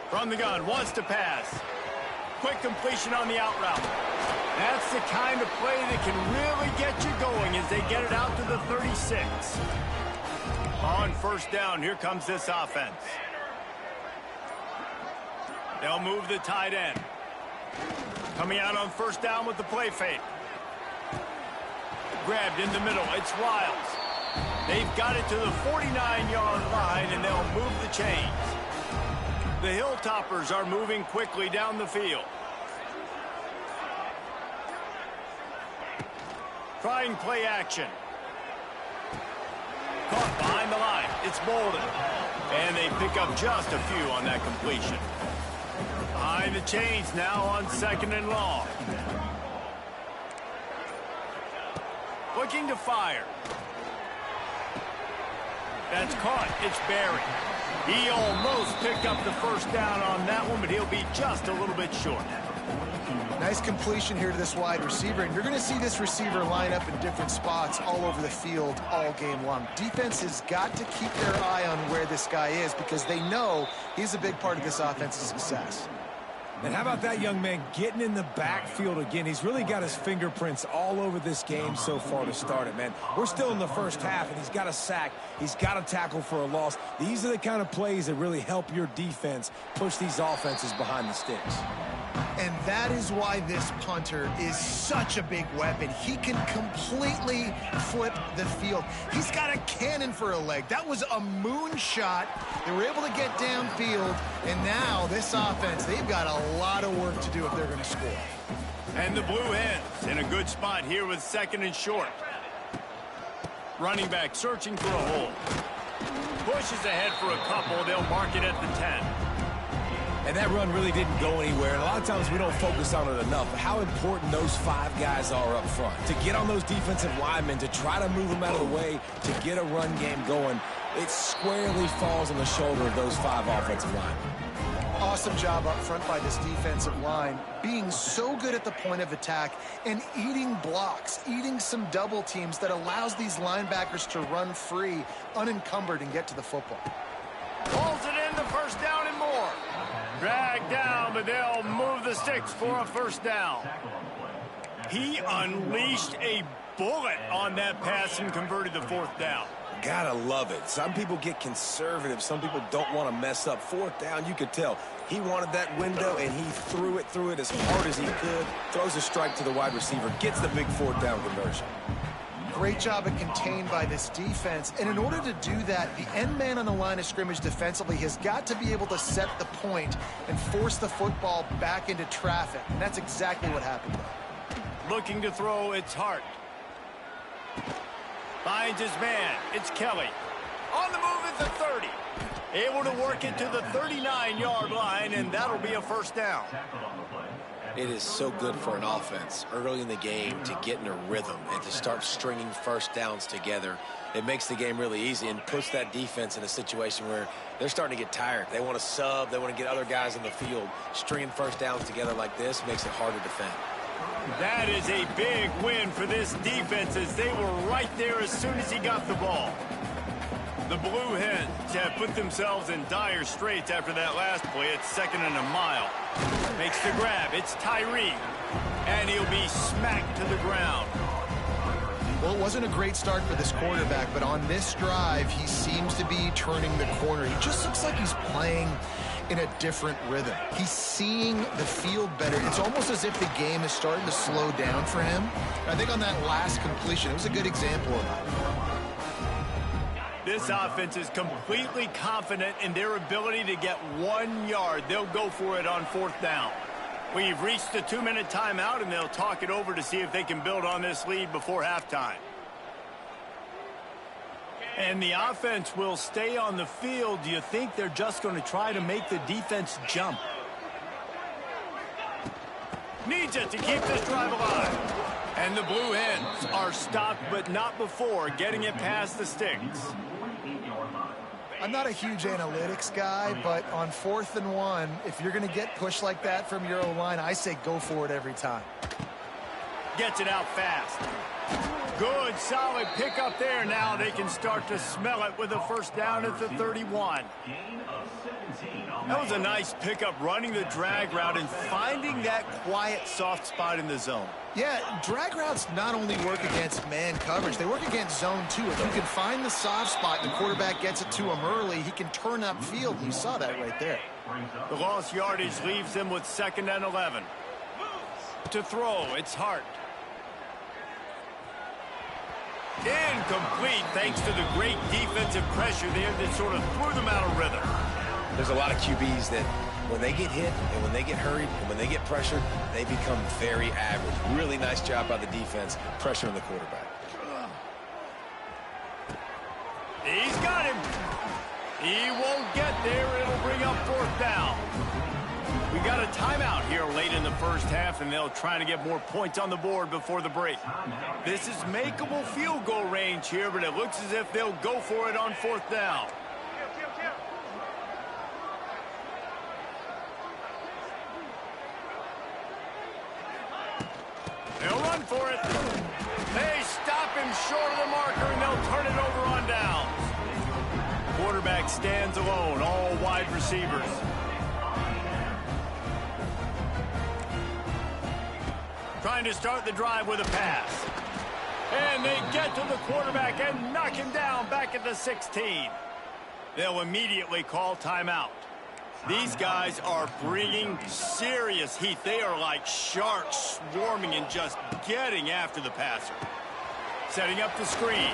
Speaker 1: From the gun, wants to pass. Quick completion on the out route. That's the kind of play that can really get you going as they get it out to the 36. On first down, here comes this offense. They'll move the tight end. Coming out on first down with the play fake. Grabbed in the middle. It's Wiles. They've got it to the 49-yard line, and they'll move the chains. The Hilltoppers are moving quickly down the field. Trying play action. Caught behind the line. It's Bolden. And they pick up just a few on that completion. Behind the chains now on 2nd and long. Looking to fire. That's caught. It's Barry. He almost picked up the first down on that one, but he'll be just a little bit short.
Speaker 3: Nice completion here to this wide receiver, and you're going to see this receiver line up in different spots all over the field all game long. Defense has got to keep their eye on where this guy is because they know he's a big part of this offense's success.
Speaker 2: And how about that young man getting in the backfield again? He's really got his fingerprints all over this game so far to start it, man. We're still in the first half, and he's got a sack. He's got a tackle for a loss. These are the kind of plays that really help your defense push these offenses behind the sticks.
Speaker 3: And that is why this punter is such a big weapon. He can completely flip the field. He's got a cannon for a leg. That was a moonshot. They were able to get downfield, and now this offense, they've got a lot of work to do if they're going to score.
Speaker 1: And the Blue Hens in a good spot here with 2nd and short. Running back searching for a hole. Pushes ahead for a couple. They'll mark it at the 10.
Speaker 2: And that run really didn't go anywhere. And a lot of times we don't focus on it enough. But how important those 5 guys are up front. To get on those defensive linemen, to try to move them out of the way, to get a run game going, it squarely falls on the shoulder of those 5 offensive linemen.
Speaker 3: Awesome job up front by this defensive line, being so good at the point of attack and eating blocks, eating some double teams that allows these linebackers to run free, unencumbered, and get to the football.
Speaker 1: Pulls it in, the first down and more. Dragged down, but they'll move the sticks for a first down. He unleashed a bullet on that pass and converted the 4th down.
Speaker 2: Gotta love it. Some people get conservative. Some people don't want to mess up. Fourth down, you could tell. He wanted that window, and he threw it as hard as he could. Throws a strike to the wide receiver. Gets the big fourth down conversion.
Speaker 3: Great job of contained by this defense. And in order to do that, the end man on the line of scrimmage defensively has got to be able to set the point and force the football back into traffic. And that's exactly what happened there.
Speaker 1: Looking to throw, it's Hart. Finds his man. It's Kelly. On the move at the 30. Able to work it to the 39-yard line, and that'll be a first down.
Speaker 2: It is so good for an offense early in the game to get in a rhythm and to start stringing first downs together. It makes the game really easy and puts that defense in a situation where they're starting to get tired. They want to sub. They want to get other guys in the field. Stringing first downs together like this makes it hard to defend.
Speaker 1: That is a big win for this defense as they were right there as soon as he got the ball. The Blue Hens have put themselves in dire straits after that last play. It's 2nd and a mile. Makes the grab. It's Tyree. And he'll be smacked to the ground.
Speaker 3: Well, it wasn't a great start for this quarterback, but on this drive, he seems to be turning the corner. He just looks like he's playing in a different rhythm. He's seeing the field better. It's almost as if the game is starting to slow down for him. I think on that last completion, it was a good example of that.
Speaker 1: This offense is completely confident in their ability to get 1 yard. They'll go for it on 4th down. We've reached the 2-minute timeout, and they'll talk it over to see if they can build on this lead before halftime. And the offense will stay on the field. Do you think they're just going to try to make the defense jump? Needs it to keep this drive alive. And the Blue Hens are stopped, but not before getting it past the sticks.
Speaker 3: I'm not a huge analytics guy, but on 4th and 1, if you're going to get pushed like that from your O-line, I say go for it every time.
Speaker 1: Gets it out fast. Good, solid pickup there. Now they can start to smell it with a first down at the 31. That was a nice pickup, running the drag route and finding that quiet, soft spot in the zone.
Speaker 3: Yeah, drag routes not only work against man coverage, they work against zone too. If you can find the soft spot and the quarterback gets it to him early, he can turn upfield. You saw that right there.
Speaker 1: The lost yardage leaves them with 2nd and 11. To throw, it's Hart. Incomplete thanks to the great defensive pressure there that sort of threw them out of rhythm.
Speaker 2: There's a lot of QBs that when they get hit and when they get hurried and when they get pressured, they become very average. Really nice job by the defense pressuring the quarterback.
Speaker 1: He's got him. He won't get there. It'll bring up 4th down. We got a timeout here late in the first half, and they'll try to get more points on the board before the break. This is makeable field goal range here, but it looks as if they'll go for it on 4th down. They'll run for it. They stop him short of the marker, and they'll turn it over on downs. Quarterback stands alone, all wide receivers. Trying to start the drive with a pass. And they get to the quarterback and knock him down back at the 16. They'll immediately call timeout. These guys are bringing serious heat. They are like sharks swarming and just getting after the passer. Setting up the screen.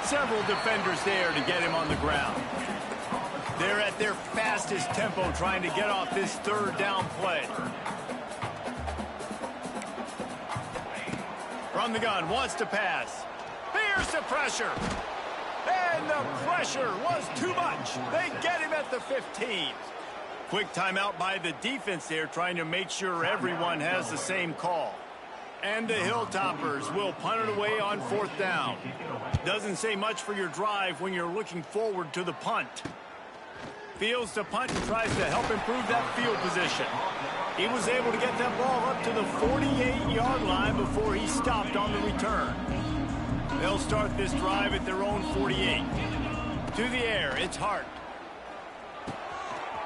Speaker 1: Several defenders there to get him on the ground. They're at their fastest tempo trying to get off this 3rd down play. From the gun, wants to pass. Here's the pressure. And the pressure was too much. They get him at the 15. Quick timeout by the defense there, trying to make sure everyone has the same call. And the Hilltoppers will punt it away on 4th down. Doesn't say much for your drive when you're looking forward to the punt. Fields the punt and tries to help improve that field position. He was able to get that ball up to the 48-yard line before he stopped on the return. They'll start this drive at their own 48. To the air, it's Hart.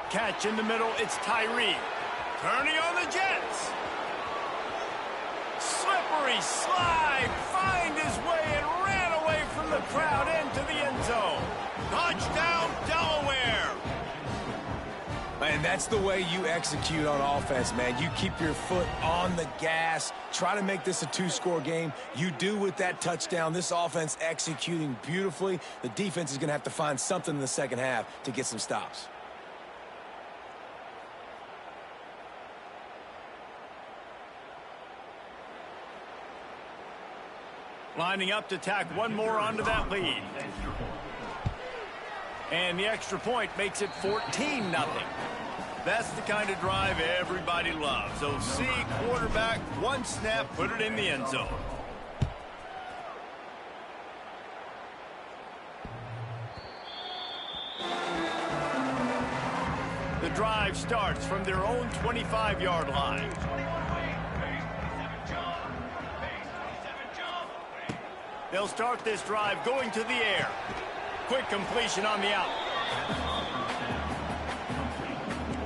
Speaker 1: Catch in the middle, it's Tyree. Turning on the Jets. Slippery slide, find his way and ran away from from the crowd into the end zone. Touchdown, Delaware!
Speaker 2: And that's the way you execute on offense, man. You keep your foot on the gas. Try to make this a two-score game. You do with that touchdown. This offense executing beautifully. The defense is going to have to find something in the second half to get some stops.
Speaker 1: Lining up to tack one more onto that lead. And the extra point makes it 14-0. That's the kind of drive everybody loves. OC, quarterback, one snap, put it in the end zone. The drive starts from their own 25-yard line. They'll start this drive going to the air. Quick completion on the out.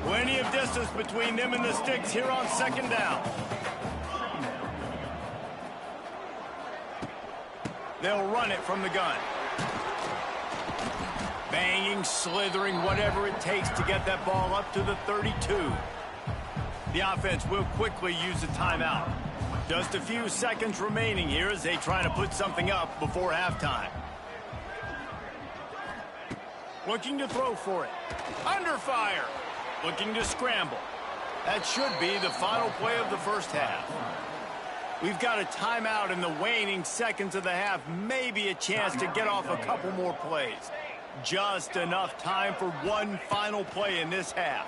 Speaker 1: Plenty of distance between them and the sticks here on second down. They'll run it from the gun. Banging, slithering, whatever it takes to get that ball up to the 32. The offense will quickly use a timeout. Just a few seconds remaining here as they try to put something up before halftime. Looking to throw for it. Under fire. Looking to scramble. That should be the final play of the first half. We've got a timeout in the waning seconds of the half. Maybe a chance to get off a couple more plays. Just enough time for one final play in this half.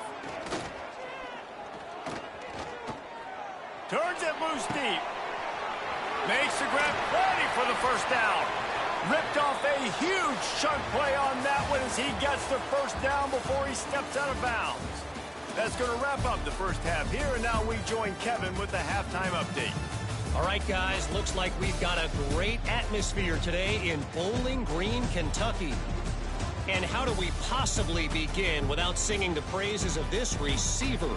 Speaker 1: Turns it loose deep. Makes the grab, plenty for the first down. Ripped off a huge chunk play on that one as he gets the first down before he steps out of bounds. That's going to wrap up the first half here, and now we join Kevin with the halftime update.
Speaker 4: All right, guys, looks like we've got a great atmosphere today in Bowling Green, Kentucky. And how do we possibly begin without singing the praises of this receiver?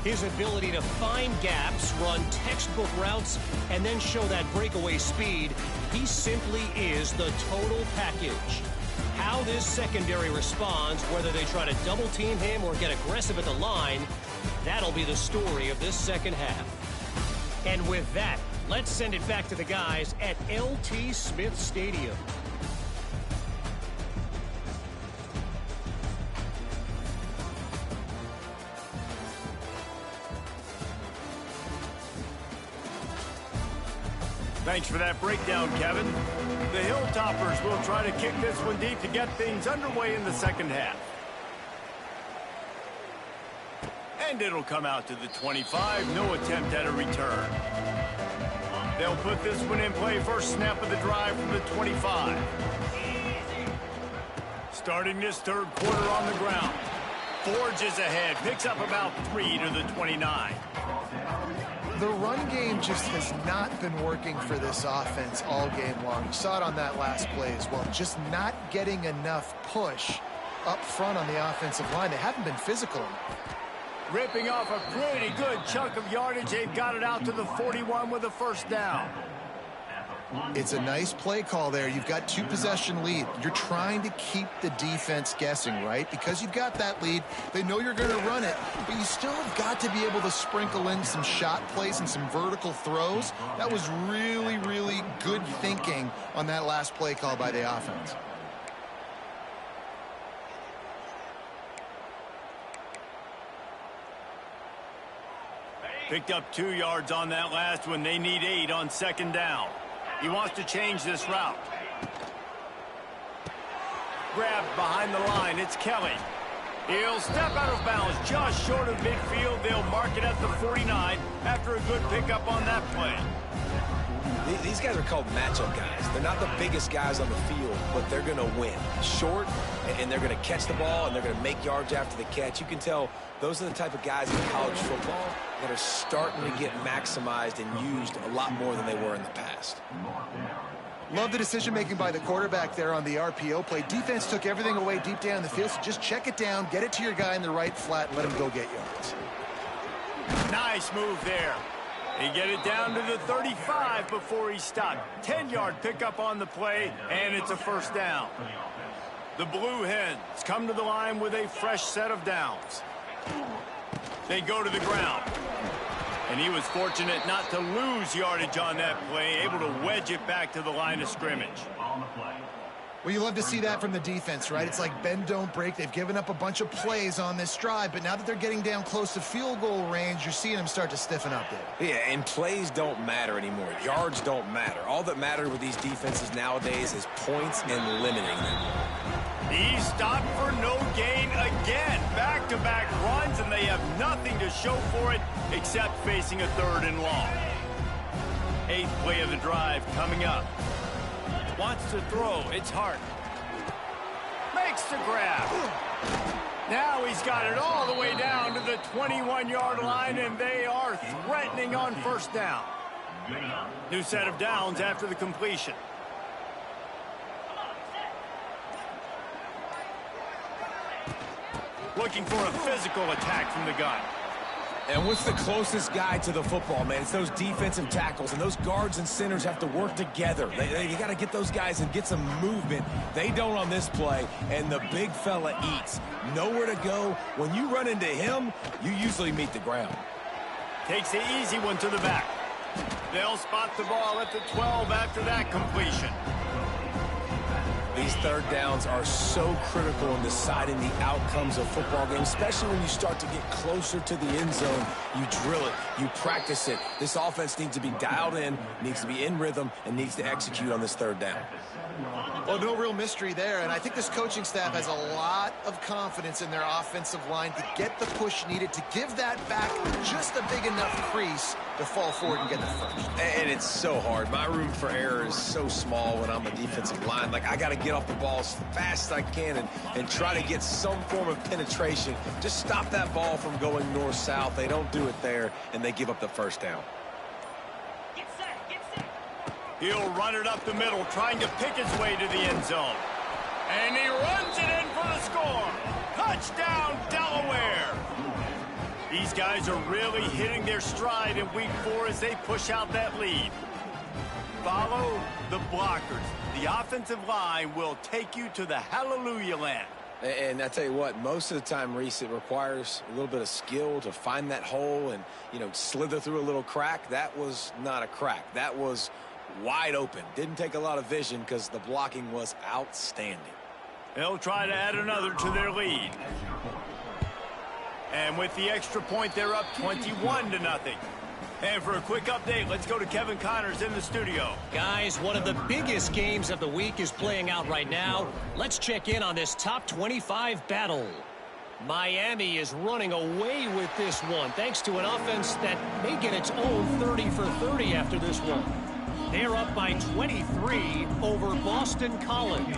Speaker 4: His ability to find gaps, run textbook routes, and then show that breakaway speed. He simply is the total package. How this secondary responds, whether they try to double-team him or get aggressive at the line, that'll be the story of this second half. And with that, let's send it back to the guys at LT Smith Stadium.
Speaker 1: Thanks for that breakdown, Kevin. The Hilltoppers will try to kick this one deep to get things underway in the second half. And it'll come out to the 25. No attempt at a return. They'll put this one in play. First snap of the drive from the 25. Starting this third quarter on the ground. Forges ahead. Picks up about 3 to the 29.
Speaker 3: The run game just has not been working for this offense all game long. You saw it on that last play as well. Just not getting enough push up front on the offensive line. They haven't been physical enough.
Speaker 1: Ripping off a pretty good chunk of yardage. They've got it out to the 41 with a first down.
Speaker 3: It's a nice play call there. You've got 2-possession lead. You're trying to keep the defense guessing, right? Because you've got that lead. They know you're going to run it, but you still have got to be able to sprinkle in some shot plays and some vertical throws. That was really, really good thinking on that last play call by the offense.
Speaker 1: Picked up 2 yards on that last one. They need 8 on second down. He wants to change this route. Grabbed behind the line. It's Kelly. He'll step out of bounds just short of midfield. They'll mark it at the 49 after a good pickup on that play.
Speaker 2: These guys are called matchup guys. They're not the biggest guys on the field, but they're going to win. Short, and they're going to catch the ball, and they're going to make yards after the catch. You can tell those are the type of guys in college football that are starting to get maximized and used a lot more than they were in the past.
Speaker 3: Love the decision-making by the quarterback there on the RPO play. Defense took everything away deep down the field, so just check it down, get it to your guy in the right flat, and let him go get yards.
Speaker 1: Nice move there. He get it down to the 35 before he stopped. 10-yard pickup on the play, and it's a first down. The Blue Hens come to the line with a fresh set of downs. They go to the ground. And he was fortunate not to lose yardage on that play, able to wedge it back to the line of scrimmage.
Speaker 3: Well, you love to see that from the defense, right? It's like bend, don't break. They've given up a bunch of plays on this drive, but now that they're getting down close to field goal range, you're seeing them start to stiffen up there.
Speaker 2: Yeah, and plays don't matter anymore. Yards don't matter. All that matters with these defenses nowadays is points and limiting them.
Speaker 1: He stopped for no gain again. Back-to-back runs, and they have nothing to show for it except facing a 3rd and long. 8th play of the drive coming up. Wants to throw. It's Hart. Makes the grab. Now he's got it all the way down to the 21-yard line, and they are threatening on first down. New set of downs after the completion. Looking for a physical attack from the gun.
Speaker 2: And what's the closest guy to the football, man? It's those defensive tackles, and those guards and centers have to work together. They got to get those guys and get some movement. They don't on this play, and the big fella eats. Nowhere to go. When you run into him, you usually meet the ground.
Speaker 1: Takes the easy one to the back. They'll spot the ball at the 12 after that completion.
Speaker 2: These 3rd downs are so critical in deciding the outcomes of football games, especially when you start to get closer to the end zone. You drill it, you practice it. This offense needs to be dialed in, needs to be in rhythm, and needs to execute on this 3rd down.
Speaker 3: Well, no real mystery there, and I think this coaching staff has a lot of confidence in their offensive line to get the push needed to give that back just a big enough crease to fall forward and get the first.
Speaker 2: And it's so hard. My room for error is so small when I'm a defensive line. Like, I got to get off the ball as fast as I can and try to get some form of penetration. Just stop that ball from going north-south. They don't do it there, and they give up the first down.
Speaker 1: He'll run it up the middle, trying to pick his way to the end zone. And he runs it in for the score. Touchdown, Delaware. These guys are really hitting their stride in week 4 as they push out that lead. Follow the blockers. The offensive line will take you to the hallelujah land.
Speaker 2: And I tell you what, most of the time, Reese, it requires a little bit of skill to find that hole and, slither through a little crack. That was not a crack. That was wide open. Didn't take a lot of vision because the blocking was outstanding.
Speaker 1: They'll try to add another to their lead. And with the extra point, they're up 21-0. And for a quick update, let's go to Kevin Connors in the studio.
Speaker 4: Guys, one of the biggest games of the week is playing out right now. Let's check in on this top 25 battle. Miami is running away with this one, thanks to an offense that may get its own 30 for 30 after this one. They're up by 23 over Boston College.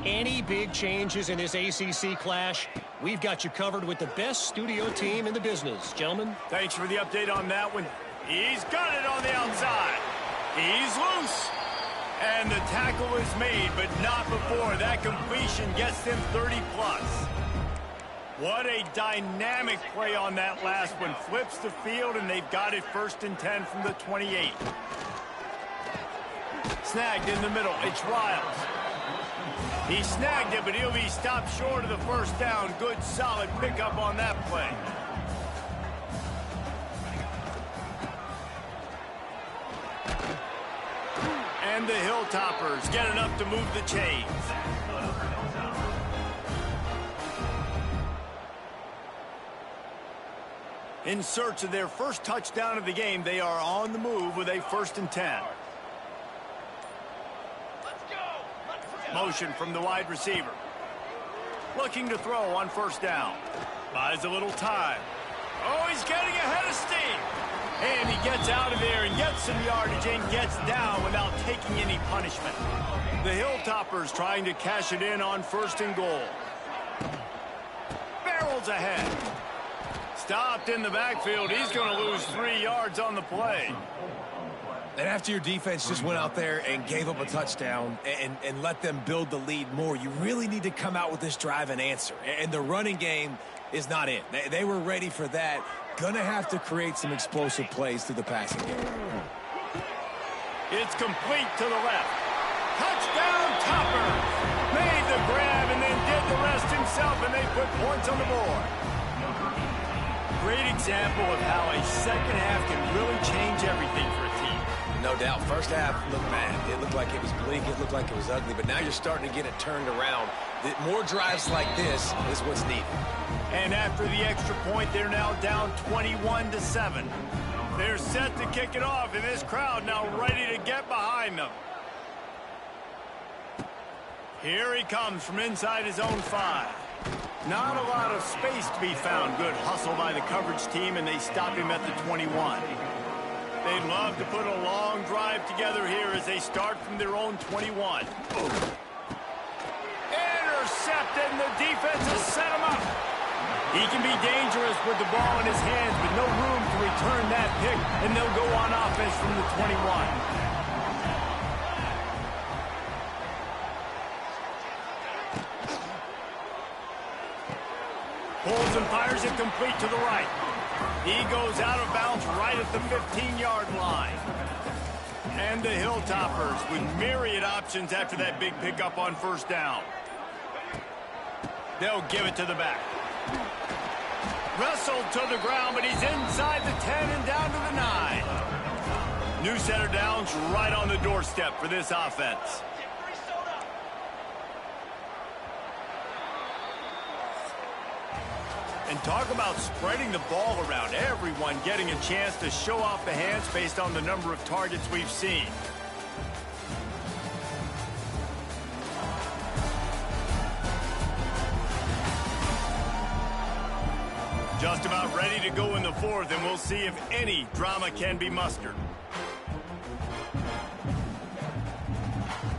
Speaker 4: Any big changes in this ACC clash, we've got you covered with the best studio team in the business. Gentlemen.
Speaker 1: Thanks for the update on that one. He's got it on the outside. He's loose. And the tackle is made, but not before that completion gets them 30+. What a dynamic play on that last one. Flips the field, and they've got it 1st and 10 from the 28. Snagged in the middle. It's Riles. He snagged it, but he'll be stopped short of the first down. Good, solid pickup on that play. And the Hilltoppers get enough to move the chains. In search of their first touchdown of the game, they are on the move with a 1st and 10. Motion from the wide receiver. Looking to throw on first down. Buys a little time. Oh, he's getting ahead of steam. And he gets out of there and gets some yardage and gets down without taking any punishment. The Hilltoppers trying to cash it in on 1st and goal. Barrels ahead. Stopped in the backfield. He's going to lose 3 yards on the play.
Speaker 2: And after your defense just went out there and gave up a touchdown and let them build the lead more, you really need to come out with this drive and answer. And the running game is not it. They were ready for that. Gonna have to create some explosive plays through the passing game.
Speaker 1: It's complete to the left. Touchdown, Topper! Made the grab and then did the rest himself, and they put points on the board. Great example of how a second half can really change everything for a team.
Speaker 2: No doubt. First half looked bad. It looked like it was bleak. It looked like it was ugly. But now you're starting to get it turned around. More drives like this is what's needed.
Speaker 1: And after the extra point, they're now down 21-7. They're set to kick it off, and this crowd now ready to get behind them. Here he comes from inside his own 5. Not a lot of space to be found. Good hustle by the coverage team, and they stop him at the 21. They'd love to put a long drive together here as they start from their own 21. Intercepted, and the defense has set him up. He can be dangerous with the ball in his hands, but no room to return that pick, and they'll go on offense from the 21. Pulls and fires it complete to the right. He goes out of bounds right at the 15-yard line. And the Hilltoppers with myriad options after that big pickup on first down. They'll give it to the back. Wrestled to the ground, but he's inside the 10 and down to the 9. New set of downs right on the doorstep for this offense. And talk about spreading the ball around. Everyone getting a chance to show off the hands based on the number of targets we've seen. Just about ready to go in the 4th, and we'll see if any drama can be mustered.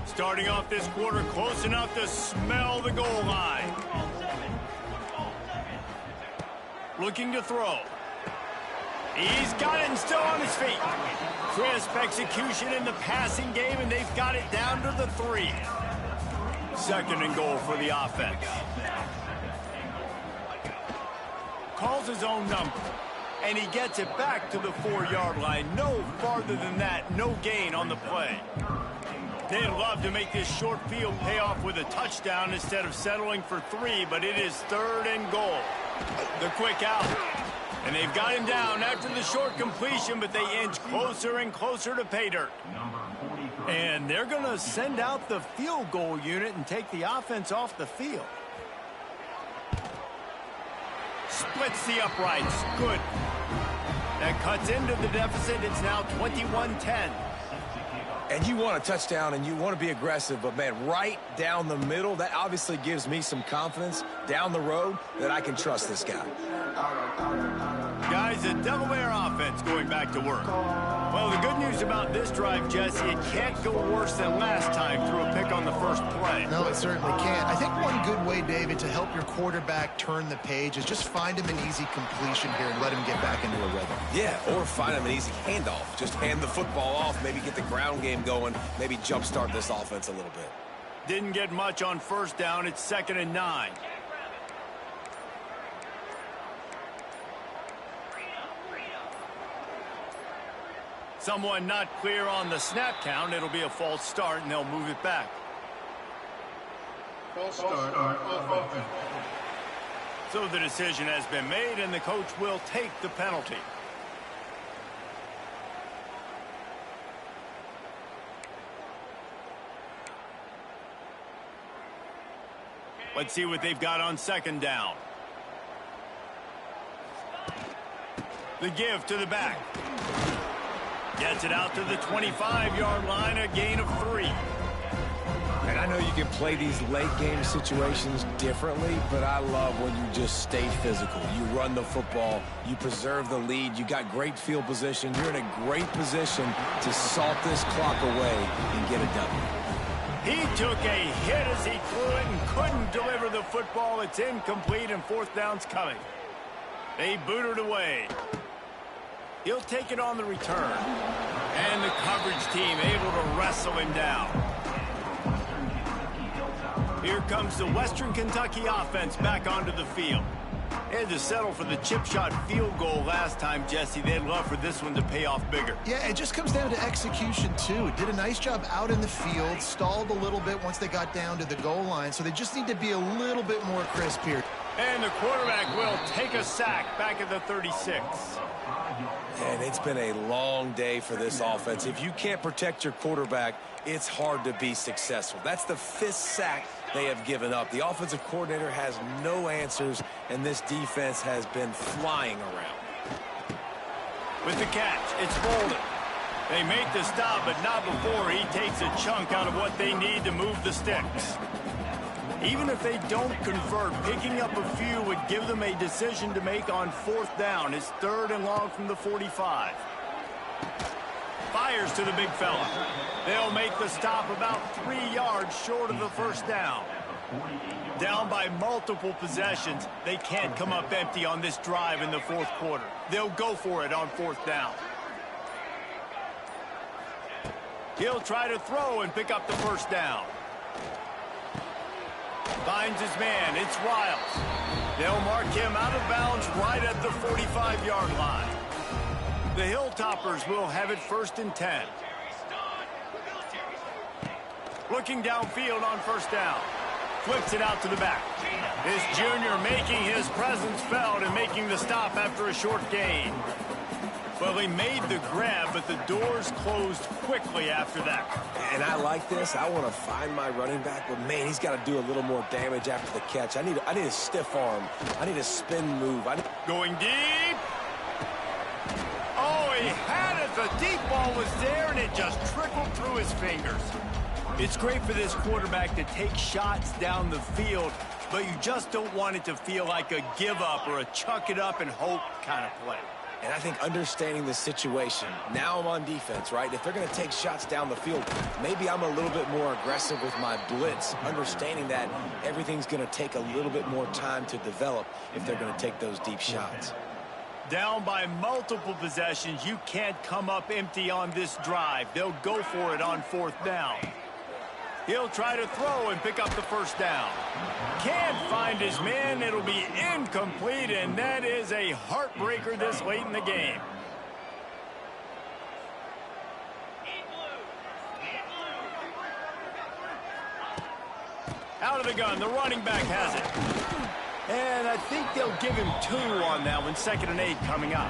Speaker 1: Starting off this quarter close enough to smell the goal line. Looking to throw. He's got it and still on his feet. Crisp execution in the passing game, and they've got it down to the 3. 2nd and goal for the offense. Calls his own number, and he gets it back to the 4-yard line. No farther than that, no gain on the play. They'd love to make this short field pay off with a touchdown instead of settling for 3, but it is 3rd and goal. The quick out, and they've got him down after the short completion, but they inch closer and closer to pay dirt. And they're going to send out the field goal unit and take the offense off the field. Splits the uprights. Good. That cuts into the deficit. It's now 21-10.
Speaker 2: And you want a touchdown, and you want to be aggressive, but, man, right down the middle, that obviously gives me some confidence down the road that I can trust this guy.
Speaker 1: Guys, the Delaware offense going back to work. Well, the good news about this drive, Jesse, it can't go worse than last time through a pick on the first play.
Speaker 3: No, it certainly can't. I think one good way, David, to help your quarterback turn the page is just find him an easy completion here and let him get back into a rhythm.
Speaker 2: Yeah, or find him an easy handoff. Just hand the football off, maybe get the ground game going, maybe jumpstart this offense a little bit.
Speaker 1: Didn't get much on first down. It's 2nd and 9. Someone not clear on the snap count. It'll be a false start, and they'll move it back.
Speaker 5: False start on offense.
Speaker 1: So the decision has been made, and the coach will take the penalty. Let's see what they've got on 2nd down. The give to the back. Gets it out to the 25-yard line, a gain of 3.
Speaker 2: And I know you can play these late-game situations differently, but I love when you just stay physical. You run the football, you preserve the lead, you got great field position. You're in a great position to salt this clock away and get a W.
Speaker 1: He took a hit as he threw it and couldn't deliver the football. It's incomplete, and 4th down's coming. They boot it away. He'll take it on the return. And the coverage team able to wrestle him down. Here comes the Western Kentucky offense back onto the field. Had to settle for the chip shot field goal last time, Jesse. They'd love for this one to pay off bigger.
Speaker 3: Yeah, it just comes down to execution, too. Did a nice job out in the field, stalled a little bit once they got down to the goal line, so they just need to be a little bit more crisp here.
Speaker 1: And the quarterback will take a sack back at the 36.
Speaker 2: And it's been a long day for this offense. If you can't protect your quarterback, it's hard to be successful. That's the 5th sack they have given up. The offensive coordinator has no answers, and this defense has been flying around.
Speaker 1: With the catch, it's Bolden. They make the stop, but not before he takes a chunk out of what they need to move the sticks. Even if they don't convert, picking up a few would give them a decision to make on 4th down. It's 3rd and long from the 45. Fires to the big fella. They'll make the stop about 3 yards short of the 1st down. Down by multiple possessions, they can't come up empty on this drive in the 4th quarter. They'll go for it on 4th down. He'll try to throw and pick up the 1st down. Finds his man. It's Riles. They'll mark him out of bounds right at the 45-yard line. The Hilltoppers will have it 1st and 10. Looking downfield on 1st down. Flips it out to the back. This junior making his presence felt and making the stop after a short gain. Well, he made the grab, but the doors closed quickly after that.
Speaker 2: And I like this. I want to find my running back, but man, he's got to do a little more damage after the catch. I need a stiff arm. I need a spin move.
Speaker 1: Going deep. Oh, he had it. The deep ball was there, and it just trickled through his fingers. It's great for this quarterback to take shots down the field, but you just don't want it to feel like a give up or a chuck it up and hope kind of play.
Speaker 2: And I think understanding the situation, now I'm on defense, right? If they're going to take shots down the field, maybe I'm a little bit more aggressive with my blitz, understanding that everything's going to take a little bit more time to develop if they're going to take those deep shots.
Speaker 1: Down by multiple possessions, you can't come up empty on this drive. They'll go for it on 4th down. He'll try to throw and pick up the 1st down. Can't find his man. It'll be incomplete, and that is a heartbreaker this late in the game. Out of the gun, the running back has it. And I think they'll give him 2 on that one. 2nd and 8 coming up.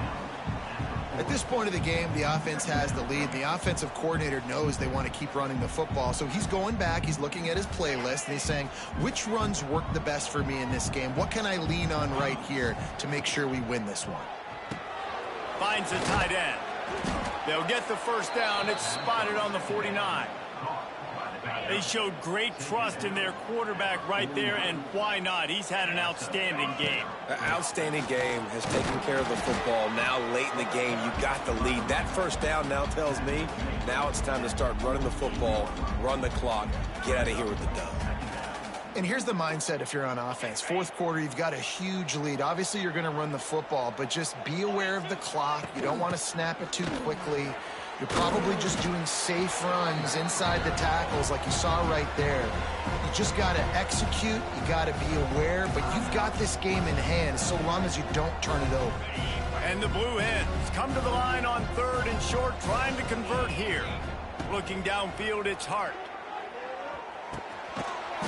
Speaker 3: At this point of the game, the offense has the lead. The offensive coordinator knows they want to keep running the football. So he's going back, he's looking at his playlist, and he's saying, which runs work the best for me in this game? What can I lean on right here to make sure we win this one?
Speaker 1: Finds the tight end. They'll get the 1st down. It's spotted on the 49. They showed great trust in their quarterback right there, and why not? He's had an outstanding game.
Speaker 2: An outstanding game, has taken care of the football. Now late in the game, you got the lead. That 1st down now tells me now it's time to start running the football, run the clock, get out of here with the dub.
Speaker 3: And here's the mindset if you're on offense. 4th quarter, you've got a huge lead. Obviously, you're going to run the football, but just be aware of the clock. You don't want to snap it too quickly. You're probably just doing safe runs inside the tackles like you saw right there. You just got to execute. You got to be aware, but you've got this game in hand so long as you don't turn it over.
Speaker 1: And the Blue Hens come to the line on 3rd and short, trying to convert here. Looking downfield, it's Hart.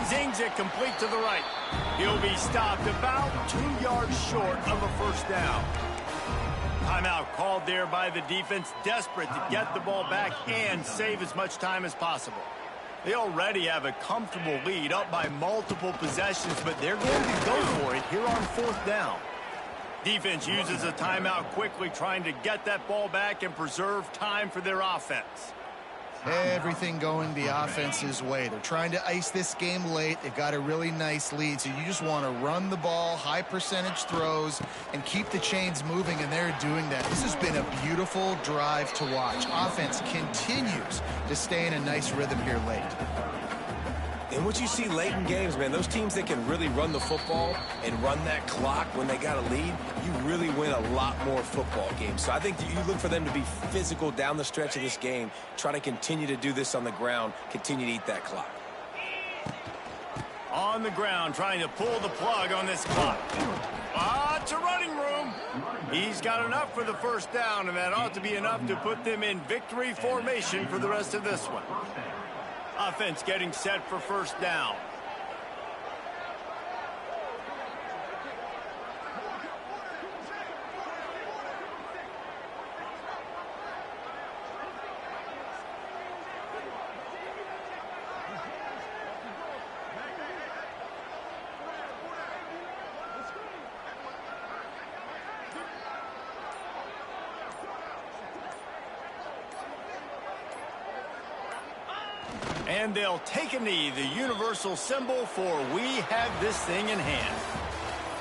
Speaker 1: Zings it complete to the right. He'll be stopped about 2 yards short of a 1st down. Timeout called there by the defense, desperate to get the ball back and save as much time as possible. They already have a comfortable lead up by multiple possessions, but they're going to go for it here on 4th down. Defense uses a timeout quickly, trying to get that ball back and preserve time for their offense.
Speaker 3: Everything going the offense's way. They're trying to ice this game late. They've got a really nice lead, so you just want to run the ball, high percentage throws, and keep the chains moving, and they're doing that. This has been a beautiful drive to watch. Offense continues to stay in a nice rhythm here late.
Speaker 2: And what you see late in games, man, those teams that can really run the football and run that clock when they got a lead, you really win a lot more football games. So I think that you look for them to be physical down the stretch of this game, try to continue to do this on the ground, continue to eat that clock.
Speaker 1: On the ground, trying to pull the plug on this clock. Lots of running room. He's got enough for the first down, and that ought to be enough to put them in victory formation for the rest of this one. Offense getting set for first down. And they'll take a knee, the universal symbol for we have this thing in hand.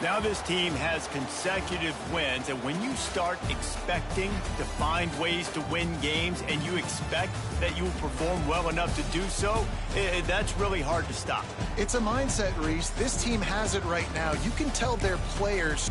Speaker 1: Now this team has consecutive wins, and when you start expecting to find ways to win games and you expect that you will perform well enough to do so, that's really hard to stop.
Speaker 3: It's a mindset, Reese. This team has it right now. You can tell their players.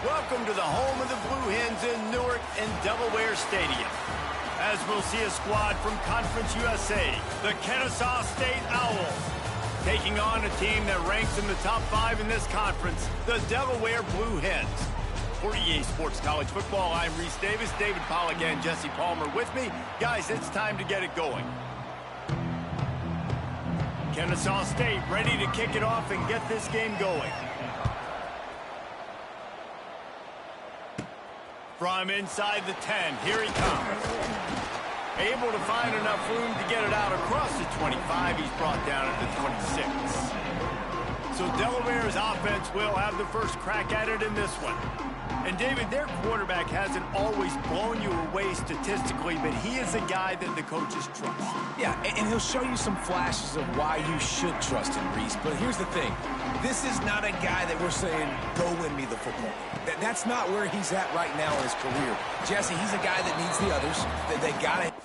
Speaker 1: Welcome to the home of the Blue Hens in Newark and Delaware Stadium. As we'll see a squad from Conference USA, the Kennesaw State Owls, taking on a team that ranks in the top 5 in this conference, the Delaware Blue Hens. For EA Sports College Football, I'm Reese Davis, David Pollack, and Jesse Palmer with me. Guys, it's time to get it going. Kennesaw State ready to kick it off and get this game going. From inside the 10, here he comes. Able to find enough room to get it out across the 25. He's brought down at the 26. So Delaware's offense will have the first crack at it in this one. And David, their quarterback hasn't always blown you away statistically, but he is a guy that the coaches trust.
Speaker 2: Yeah, and he'll show you some flashes of why you should trust him, Reese. But here's the thing. This is not a guy that we're saying, go win me the football. That's not where he's at right now in his career. Jesse, he's a guy that needs the others. They got to...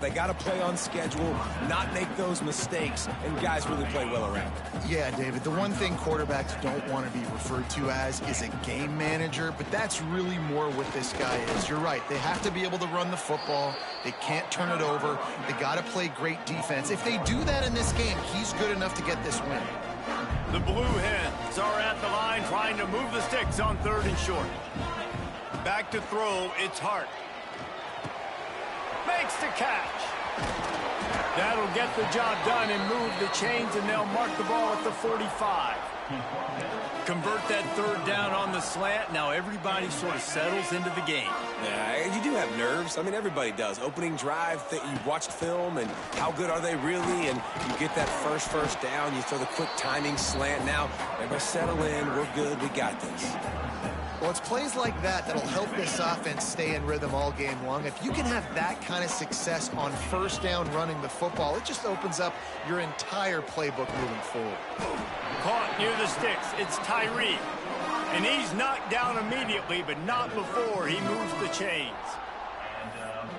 Speaker 2: They got to play on schedule, not make those mistakes, and guys really play well around.
Speaker 3: Yeah, David, the one thing quarterbacks don't want to be referred to as is a game manager, but that's really more what this guy is. You're right. They have to be able to run the football. They can't turn it over. They got to play great defense. If they do that in this game, he's good enough to get this win.
Speaker 1: The Blue Hens are at the line trying to move the sticks on 3rd and short. Back to throw, it's Hart. Makes the catch. That'll get the job done and move the chains, and they'll mark the ball at the 45. Convert that 3rd down on the the slant. Now everybody sort of settles into the game.
Speaker 2: Yeah, you do have nerves. I mean, everybody does. Opening drive, you watched film, and how good are they really? And you get that first down. You throw the quick timing slant. Now, everybody settle in. We're good. We got this.
Speaker 3: Well, it's plays like that that'll help this offense stay in rhythm all game long. If you can have that kind of success on first down running the football, it just opens up your entire playbook moving forward.
Speaker 1: Caught near the sticks. It's Tyree. And he's knocked down immediately, but not before he moves the chains.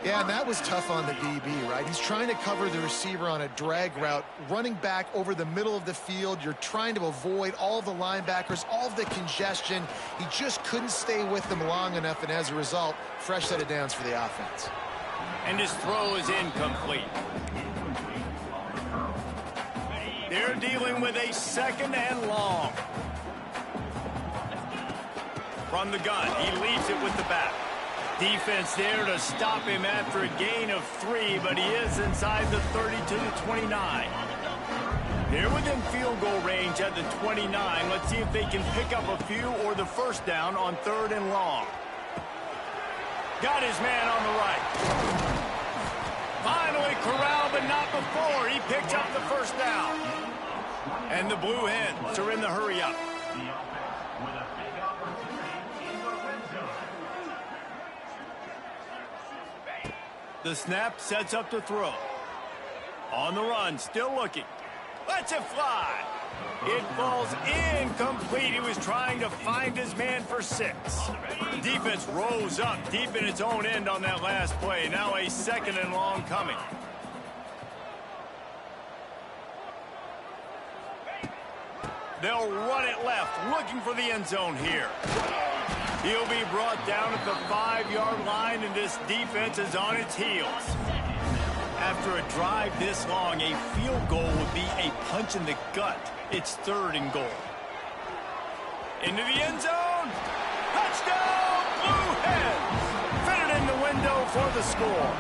Speaker 3: Yeah, and that was tough on the DB, right? He's trying to cover the receiver on a drag route, running back over the middle of the field. You're trying to avoid all of the linebackers, all of the congestion. He just couldn't stay with them long enough, and as a result, fresh set of downs for the offense.
Speaker 1: And his throw is incomplete. They're dealing with a second and long. From the gun, he leaves it with the back. Defense there to stop him after a gain of 3, but he is inside the 30 to the 29. They're within field goal range at the 29. Let's see if they can pick up a few or the first down on 3rd and long. Got his man on the right. Finally corralled, but not before. He picks up the first down. And the Blue Hens are in the hurry-up. The snap sets up to throw. On the run, still looking. Lets it fly. It falls incomplete. He was trying to find his man for 6. Defense rose up deep in its own end on that last play. Now a second and long coming. They'll run it left, looking for the end zone here. He'll be brought down at the 5-yard line, and this defense is on its heels. After a drive this long, a field goal would be a punch in the gut. It's 3rd and goal. Into the end zone. Touchdown, Blue Hens. Fitted in the window for the score.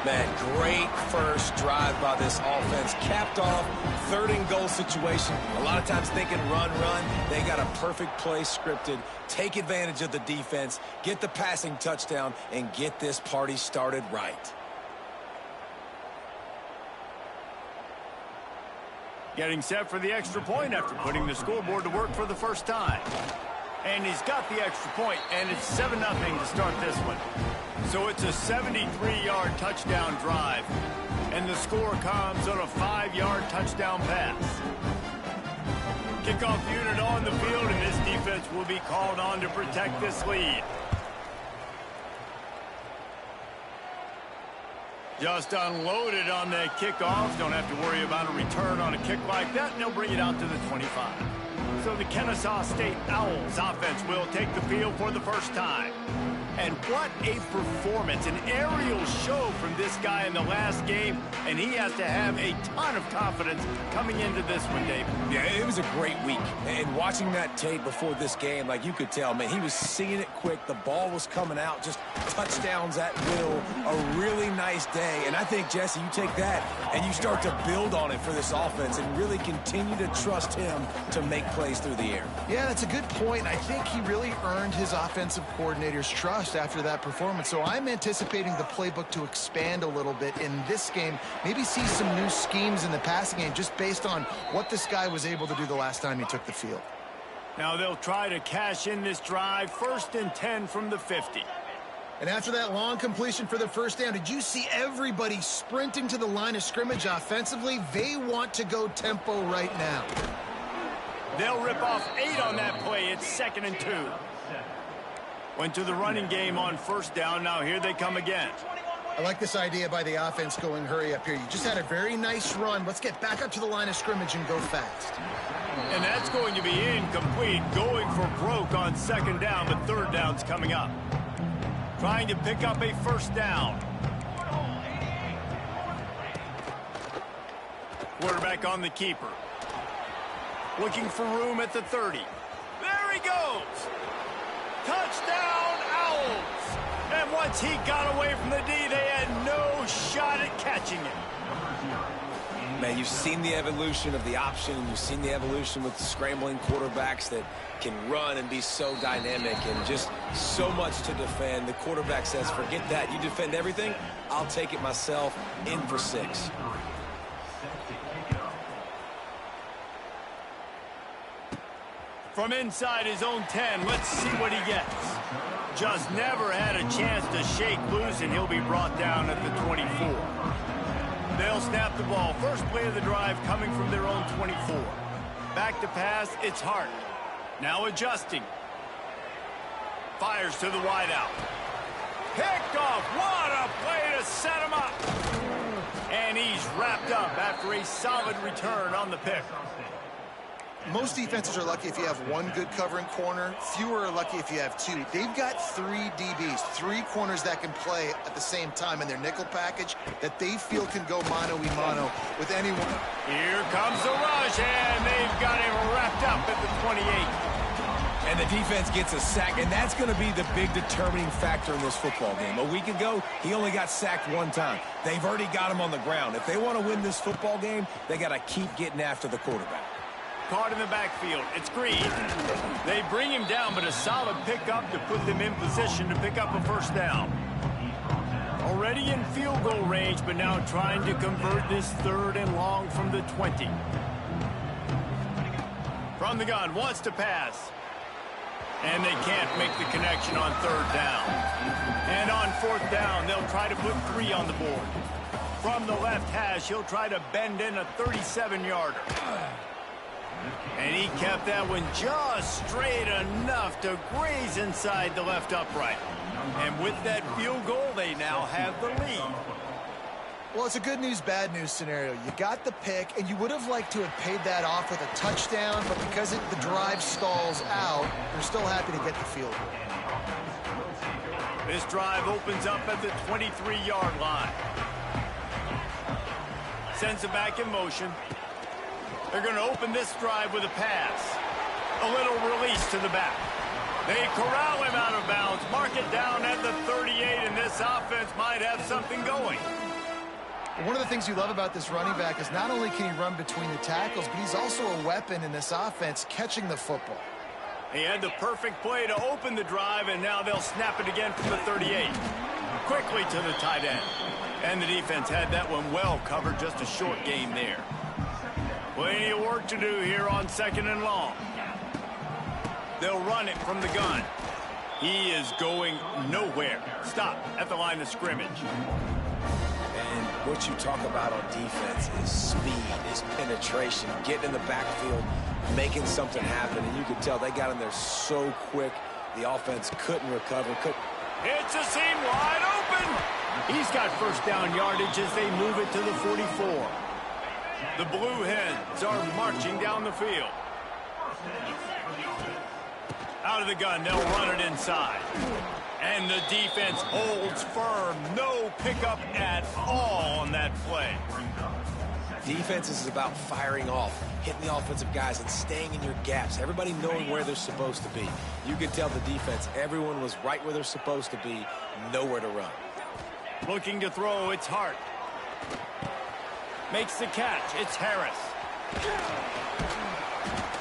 Speaker 2: Man, great first drive by this offense. Capped off, 3rd and goal situation. A lot of times thinking run. They got a perfect play scripted. Take advantage of the defense, get the passing touchdown, and get this party started right.
Speaker 1: Getting set for the extra point after putting the scoreboard to work for the first time. And he's got the extra point, and it's 7-0 to start this one. So it's a 73-yard touchdown drive. And the score comes on a 5-yard touchdown pass. Kickoff unit on the field, and this defense will be called on to protect this lead. Just unloaded on the kickoff. Don't have to worry about a return on a kick like that, and they'll bring it out to the 25. So the Kennesaw State Owls offense will take the field for the first time. And what a performance, an aerial show from this guy in the last game, and he has to have a ton of confidence coming into this one, Dave.
Speaker 2: Yeah, it was a great week. And watching that tape before this game, like you could tell, man, he was seeing it quick. The ball was coming out, just touchdowns at will. A really nice day. And I think, Jesse, you take that and you start to build on it for this offense and really continue to trust him to make plays through the air.
Speaker 3: Yeah, that's a good point. I think he really earned his offensive coordinator's trust after that performance. So I'm anticipating the playbook to expand a little bit in this game. Maybe see some new schemes in the passing game just based on what this guy was able to do the last time he took the field.
Speaker 1: Now they'll try to cash in this drive. 1st and 10 from the 50.
Speaker 3: And after that long completion for the first down, did you see everybody sprinting to the line of scrimmage offensively? They want to go tempo right now.
Speaker 1: They'll rip off 8 on that play. It's 2nd and 2. Went to the running game on 1st down. Now here they come again.
Speaker 3: I like this idea by the offense going hurry up here. You just had a very nice run. Let's get back up to the line of scrimmage and go fast.
Speaker 1: And that's going to be incomplete. Going for broke on 2nd down, but 3rd down's coming up. Trying to pick up a 1st down. Quarterback on the keeper. Looking for room at the 30. There he goes. Touchdown, Owls. And once he got away from the D, they had no shot at catching him.
Speaker 2: Man, you've seen the evolution of the option, and you've seen the evolution with scrambling quarterbacks that can run and be so dynamic and just so much to defend. The quarterback says, forget that. You defend everything, I'll take it myself. In for 6.
Speaker 1: From inside his own 10, let's see what he gets. Just never had a chance to shake loose, and he'll be brought down at the 24. They'll snap the ball. First play of the drive coming from their own 24. Back to pass, it's Hart. Now adjusting. Fires to the wideout. Picked off. What a play to set him up. And he's wrapped up after a solid return on the pick.
Speaker 3: Most defenses are lucky if you have one good covering corner. Fewer are lucky if you have 2. They've got 3 DBs, 3 corners that can play at the same time in their nickel package that they feel can go mano-a-mano with anyone.
Speaker 1: Here comes the rush, and they've got him wrapped up at the 28.
Speaker 2: And the defense gets a sack, and that's going to be the big determining factor in this football game. A week ago, he only got sacked 1 time. They've already got him on the ground. If they want to win this football game, they got to keep getting after the quarterback.
Speaker 1: Caught in the backfield. It's Green. They bring him down, but a solid pickup to put them in position to pick up a first down. Already in field goal range, but now trying to convert this 3rd and long from the 20. From the gun, wants to pass. And they can't make the connection on 3rd down. And on 4th down, they'll try to put 3 on the board. From the left hash, he'll try to bend in a 37-yarder. And he kept that one just straight enough to graze inside the left upright. And with that field goal, they now have the lead.
Speaker 3: Well, it's a good news, bad news scenario. You got the pick, and you would have liked to have paid that off with a touchdown, but because the drive stalls out, they're still happy to get the field goal.
Speaker 1: This drive opens up at the 23-yard line. Sends it back in motion. They're going to open this drive with a pass. A little release to the back. They corral him out of bounds. Mark it down at the 38, and this offense might have something going.
Speaker 3: One of the things you love about this running back is not only can he run between the tackles, but he's also a weapon in this offense catching the football.
Speaker 1: He had the perfect play to open the drive, and now they'll snap it again from the 38. Quickly to the tight end. And the defense had that one well covered, just a short game there. Plenty of work to do here on 2nd and long. They'll run it from the gun. He is going nowhere. Stop at the line of scrimmage.
Speaker 2: And what you talk about on defense is speed, is penetration, getting in the backfield, making something happen. And you could tell they got in there so quick, the offense couldn't recover.
Speaker 1: It's a seam wide open. He's got first down yardage as they move it to the 44. The Blue Hens are marching down the field. Out of the gun, they'll run it inside. And the defense holds firm. No pickup at all on that play.
Speaker 2: Defense is about firing off, hitting the offensive guys and staying in your gaps. Everybody knowing where they're supposed to be. You could tell the defense, everyone was right where they're supposed to be, nowhere to run.
Speaker 1: Looking to throw, it's Hart. Makes the catch, it's Harris.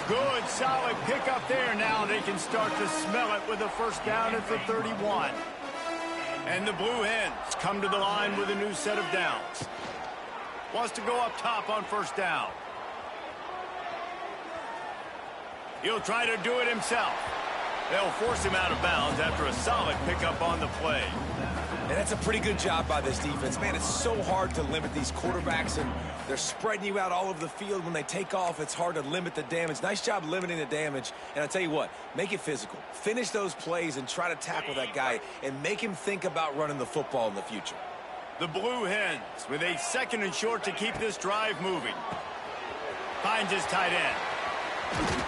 Speaker 1: Good, solid pickup there. Now they can start to smell it with a first down at the 31. And the Blue Hens come to the line with a new set of downs. Wants to go up top on first down. He'll try to do it himself. They'll force him out of bounds after a solid pickup on the play.
Speaker 2: And that's a pretty good job by this defense. Man, it's so hard to limit these quarterbacks, and they're spreading you out all over the field. When they take off, it's hard to limit the damage. Nice job limiting the damage. And I'll tell you what, make it physical. Finish those plays and try to tackle that guy and make him think about running the football in the future.
Speaker 1: The Blue Hens with a 2nd and short to keep this drive moving. Finds his tight end.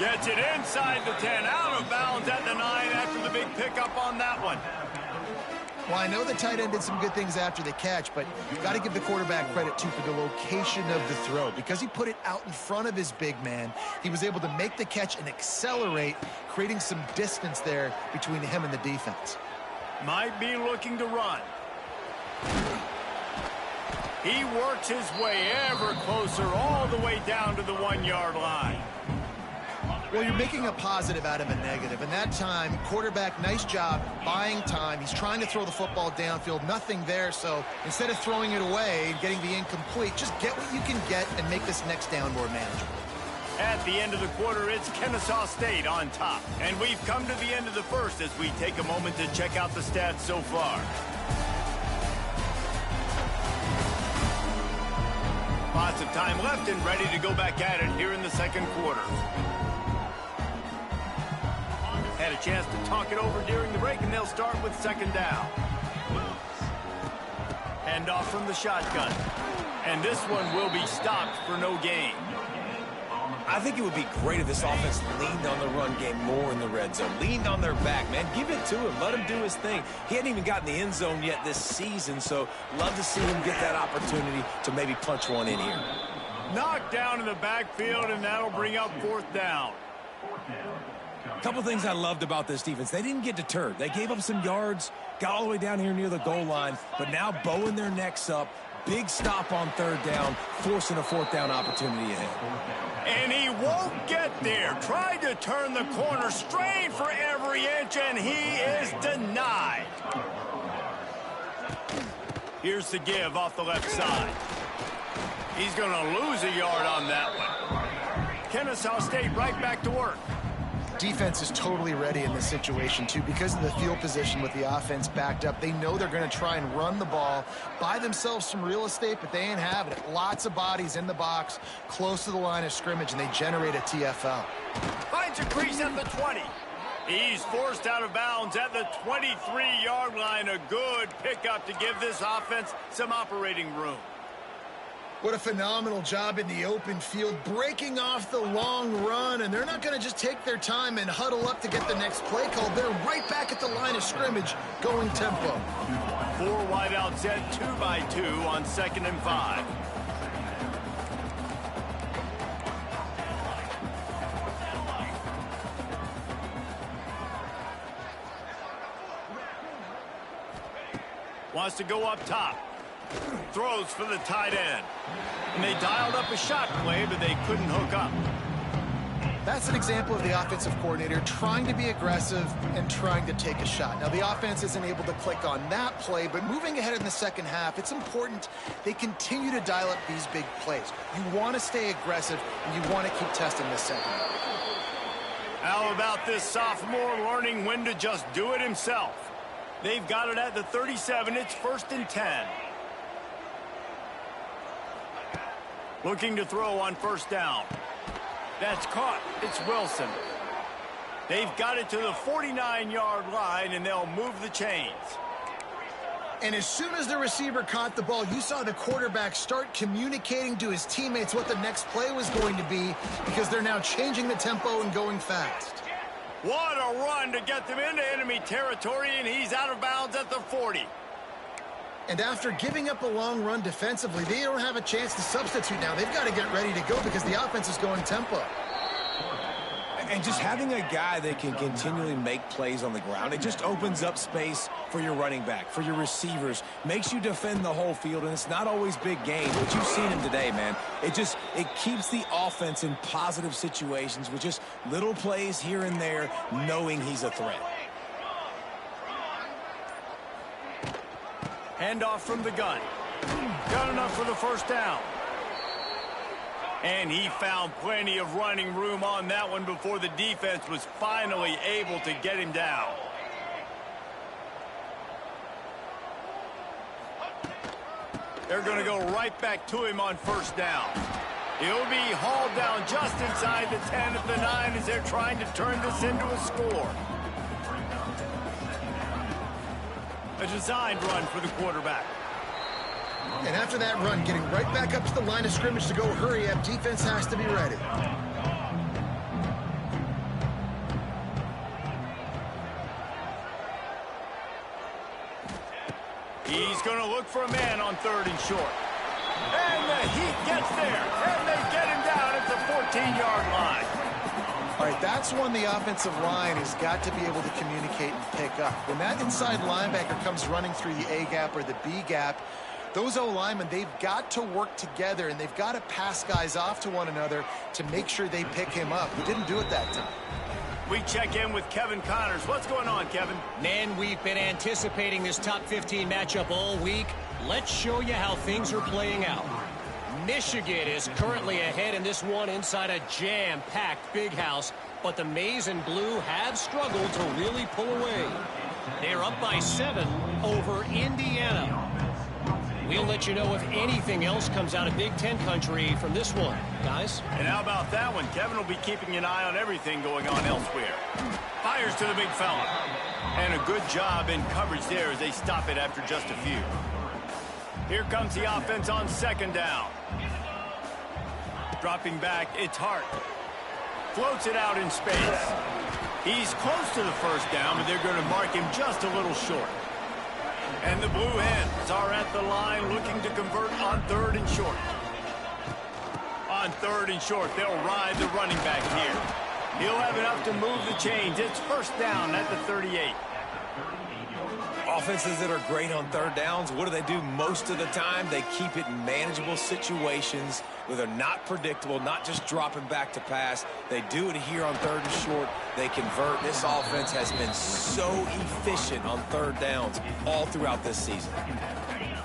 Speaker 1: Gets it inside the 10, out of bounds at the 9 after the big pickup on that one.
Speaker 3: Well, I know the tight end did some good things after the catch, but you've got to give the quarterback credit, too, for the location of the throw. Because he put it out in front of his big man, he was able to make the catch and accelerate, creating some distance there between him and the defense.
Speaker 1: Might be looking to run. He works his way ever closer all the way down to the 1-yard line.
Speaker 3: Well, you're making a positive out of a negative. And that time, quarterback, nice job buying time. He's trying to throw the football downfield. Nothing there. So instead of throwing it away and getting the incomplete, just get what you can get and make this next down more manageable.
Speaker 1: At the end of the quarter, it's Kennesaw State on top. And we've come to the end of the first as we take a moment to check out the stats so far. Lots of time left and ready to go back at it here in the second quarter. Had a chance to talk it over during the break, and they'll start with second down. Hand off from the shotgun. And this one will be stopped for no gain.
Speaker 2: I think it would be great if this offense leaned on the run game more in the red zone. Leaned on their back, man. Give it to him. Let him do his thing. He hadn't even gotten the end zone yet this season, so love to see him get that opportunity to maybe punch one in here.
Speaker 1: Knocked down in the backfield, and that'll bring up fourth down.
Speaker 2: A couple things I loved about this defense. They didn't get deterred. They gave up some yards, got all the way down here near the goal line, but now bowing their necks up. Big stop on third down, forcing a fourth down opportunity ahead.
Speaker 1: And he won't get there. Tried to turn the corner, strained for every inch, and he is denied. Here's the give off the left side. He's going to lose a yard on that one. Kennesaw State right back to work.
Speaker 3: Defense is totally ready in this situation, too, because of the field position with the offense backed up. They know they're going to try and run the ball, buy themselves some real estate, but they ain't having it. Lots of bodies in the box, close to the line of scrimmage, and they generate a TFL.
Speaker 1: Finds a crease at the 20. He's forced out of bounds at the 23-yard line. A good pickup to give this offense some operating room.
Speaker 3: What a phenomenal job in the open field, breaking off the long run, and they're not going to just take their time and huddle up to get the next play call. They're right back at the line of scrimmage, going tempo.
Speaker 1: 4 wideouts set 2 by 2 on 2nd and 5. Wants to go up top. Throws for the tight end. And they dialed up a shot play, but they couldn't hook up.
Speaker 3: That's an example of the offensive coordinator trying to be aggressive and trying to take a shot. Now, the offense isn't able to click on that play, but moving ahead in the second half, it's important they continue to dial up these big plays. You want to stay aggressive, and you want to keep testing this second half.
Speaker 1: How about this sophomore learning when to just do it himself? They've got it at the 37. It's 1st and 10. Looking to throw on 1st down. That's caught. It's Wilson. They've got it to the 49-yard line, and they'll move the chains.
Speaker 3: And as soon as the receiver caught the ball, you saw the quarterback start communicating to his teammates what the next play was going to be, because they're now changing the tempo and going fast.
Speaker 1: What a run to get them into enemy territory, and he's out of bounds at the 40.
Speaker 3: And after giving up a long run defensively, they don't have a chance to substitute now. They've got to get ready to go because the offense is going tempo.
Speaker 2: And just having a guy that can continually make plays on the ground, it just opens up space for your running back, for your receivers, makes you defend the whole field, and it's not always big gains, but you've seen him today, man. It keeps the offense in positive situations with just little plays here and there, knowing he's a threat.
Speaker 1: Handoff from the gun. Got enough for the 1st down. And he found plenty of running room on that one before the defense was finally able to get him down. They're going to go right back to him on 1st down. He'll be hauled down just inside the 10 at the 9 as they're trying to turn this into a score. A designed run for the quarterback.
Speaker 3: And after that run, getting right back up to the line of scrimmage to go hurry up, defense has to be ready.
Speaker 1: He's going to look for a man on 3rd and short. And the Heat gets there, and they get him down at the 14-yard line.
Speaker 3: All right, that's one the offensive line has got to be able to communicate and pick up. When that inside linebacker comes running through the A gap or the B gap, Those O-linemen, they've got to work together, and they've got to pass guys off to one another to make sure they pick him up. He didn't do it that time.
Speaker 1: We check in with Kevin Connors. What's going on, Kevin?
Speaker 4: Men, we've been anticipating this top 15 matchup all week. Let's show you how things are playing out. Michigan is currently ahead in this one inside a jam-packed big house, but the Maize and Blue have struggled to really pull away. They're up by 7 over Indiana. We'll let you know if anything else comes out of Big Ten country from this one, guys.
Speaker 1: And how about that one? Kevin will be keeping an eye on everything going on elsewhere. Fires to the big fella. And a good job in coverage there as they stop it after just a few. Here comes the offense on second down. Dropping back, it's Hart. Floats it out in space. He's close to the first down, but they're going to mark him just a little short. And the Blue Hens are at the line looking to convert on 3rd and short. On 3rd and short, they'll ride the running back here. He'll have enough to move the chains. It's first down at the 38.
Speaker 2: Offenses that are great on 3rd downs, what do? Most of the time, they keep it in manageable situations where they're not predictable, not just dropping back to pass. They do it here on 3rd and short. They convert. This offense has been so efficient on 3rd downs all throughout this season.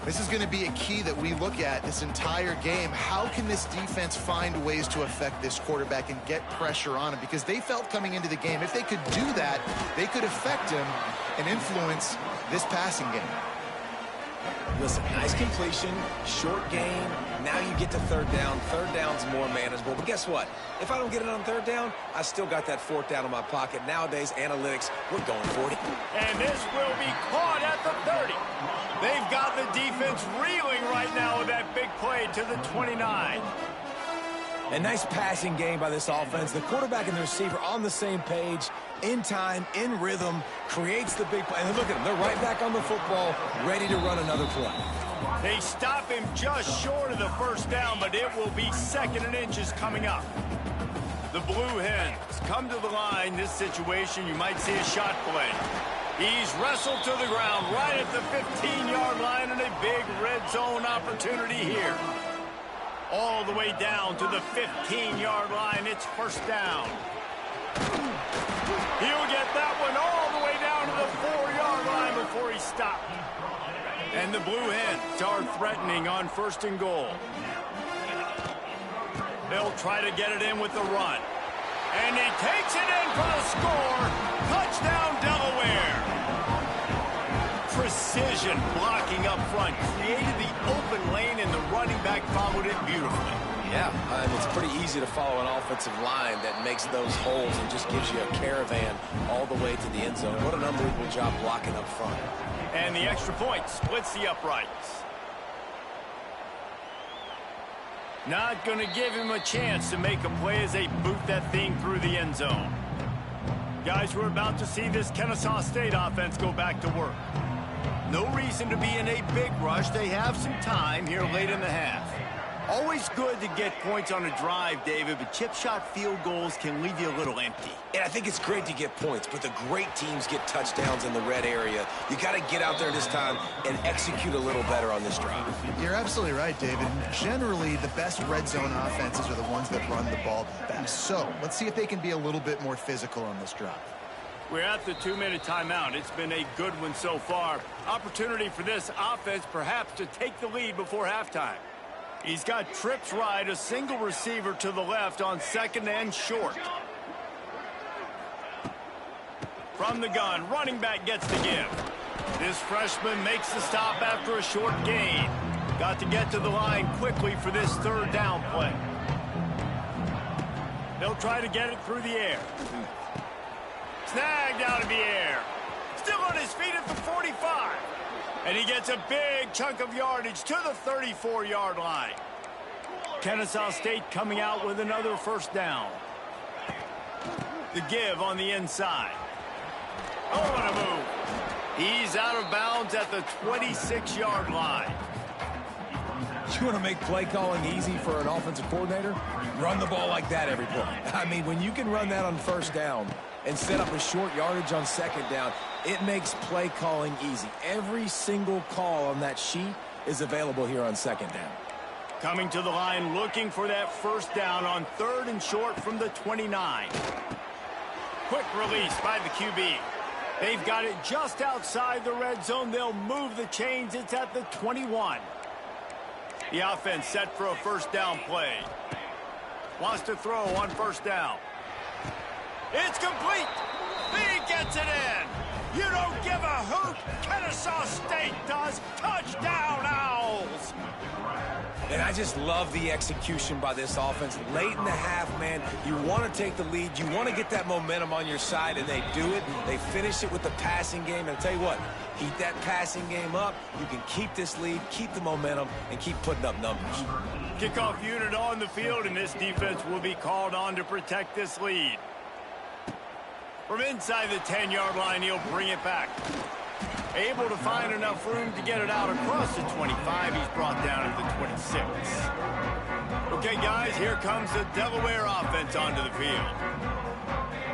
Speaker 3: This is going to be a key that we look at this entire game. How can this defense find ways to affect this quarterback and get pressure on him? Because they felt coming into the game, if they could do that, they could affect him and influence this passing game.
Speaker 2: Listen, nice completion, short game. Now you get to 3rd down. 3rd down's more manageable. But guess what? If I don't get it on 3rd down, I still got that 4th down in my pocket. Nowadays, analytics, we're going for it.
Speaker 1: And this will be caught at the 30. They've got the defense reeling right now with that big play to the 29.
Speaker 2: A nice passing game by this offense. The quarterback and the receiver on the same page, in time, in rhythm, creates the big play. And look at them. They're right back on the football, ready to run another play.
Speaker 1: They stop him just short of the first down, but it will be 2nd and inches coming up. The Blue Hens come to the line. This situation, you might see a shot play. He's wrestled to the ground right at the 15-yard line, and a big red zone opportunity here. All the way down to the 15-yard line. It's first down. He'll get that one all the way down to the 4-yard line before he stopped. And the Blue Hens are threatening on 1st and goal. They'll try to get it in with the run. And he takes it in for the score. Touchdown, Delaware. Precision blocking up front. Created the open lane, and the running back followed it beautifully.
Speaker 2: Yeah, it's pretty easy to follow an offensive line that makes those holes and just gives you a caravan all the way to the end zone. What an unbelievable job blocking up front.
Speaker 1: And the extra point splits the uprights. Not going to give him a chance to make a play as they boot that thing through the end zone. Guys, we're about to see this Kennesaw State offense go back to work. No reason to be in a big rush. They have some time here late in the half. Always good to get points on a drive, David, but chip shot field goals can leave you a little empty.
Speaker 2: And I think it's great to get points, but the great teams get touchdowns in the red area. You got to get out there this time and execute a little better on this drive.
Speaker 3: You're absolutely right, David. Generally, the best red zone offenses are the ones that run the ball the best. So let's see if they can be a little bit more physical on this drive.
Speaker 1: We're at the 2-minute timeout. It's been a good one so far. Opportunity for this offense perhaps to take the lead before halftime. He's got trips right, a single receiver to the left on 2nd and short. From the gun, running back gets the give. This freshman makes the stop after a short gain. Got to get to the line quickly for this 3rd down play. They'll try to get it through the air. Snagged out of the air. Still on his feet at the 45. And he gets a big chunk of yardage to the 34-yard line. Kennesaw State coming out with another first down. The give on the inside. Oh, what a move. He's out of bounds at the 26-yard line.
Speaker 2: You want to make play calling easy for an offensive coordinator? Run the ball like that every play. I mean, when you can run that on first down and set up a short yardage on 2nd down, it makes play calling easy. Every single call on that sheet is available here on second down.
Speaker 1: Coming to the line looking for that first down on 3rd and short from the 29. Quick release by the QB. They've got it just outside the red zone. They'll move the chains. It's at the 21. The offense set for a first down play. Wants to throw on first down. It's complete. He gets it in. You don't give a hoot. Kennesaw State does. Touchdown, Owls.
Speaker 2: And I just love the execution by this offense. Late in the half, man, you want to take the lead. You want to get that momentum on your side, and they do it. They finish it with the passing game. And I'll tell you what, keep that passing game up. You can keep this lead, keep the momentum, and keep putting up numbers.
Speaker 1: Kickoff unit on the field, and this defense will be called on to protect this lead. From inside the 10-yard line, he'll bring it back. Able to find enough room to get it out across the 25. He's brought down to the 26. Okay, guys, here comes the Delaware offense onto the field.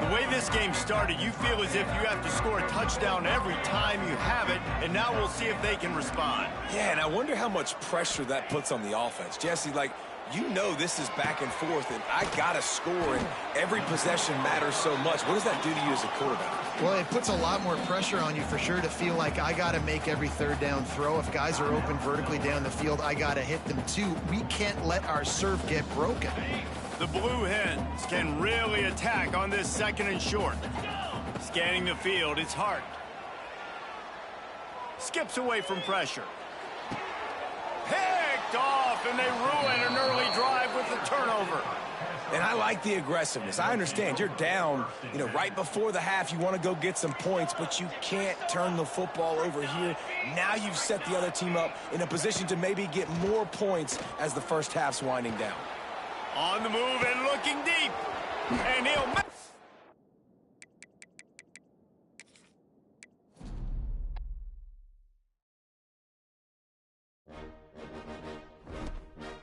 Speaker 1: The way this game started, you feel as if you have to score a touchdown every time you have it, and now we'll see if they can respond.
Speaker 2: Yeah, and I wonder how much pressure that puts on the offense. Jesse, like, you know this is back and forth, and I got to score, and every possession matters so much. What does that do to you as a quarterback?
Speaker 3: Well, it puts a lot more pressure on you for sure to feel like I got to make every third down throw. If guys are open vertically down the field, I got to hit them too. We can't let our serve get broken.
Speaker 1: The Blue Hens can really attack on this 2nd and short. Scanning the field, it's Hart. Skips away from pressure. Picked off, and they ruin an early drive with the turnover.
Speaker 2: And I like the aggressiveness. I understand you're down, right before the half. You want to go get some points, but you can't turn the football over here. Now you've set the other team up in a position to maybe get more points as the first half's winding down.
Speaker 1: On the move and looking deep. And he'll...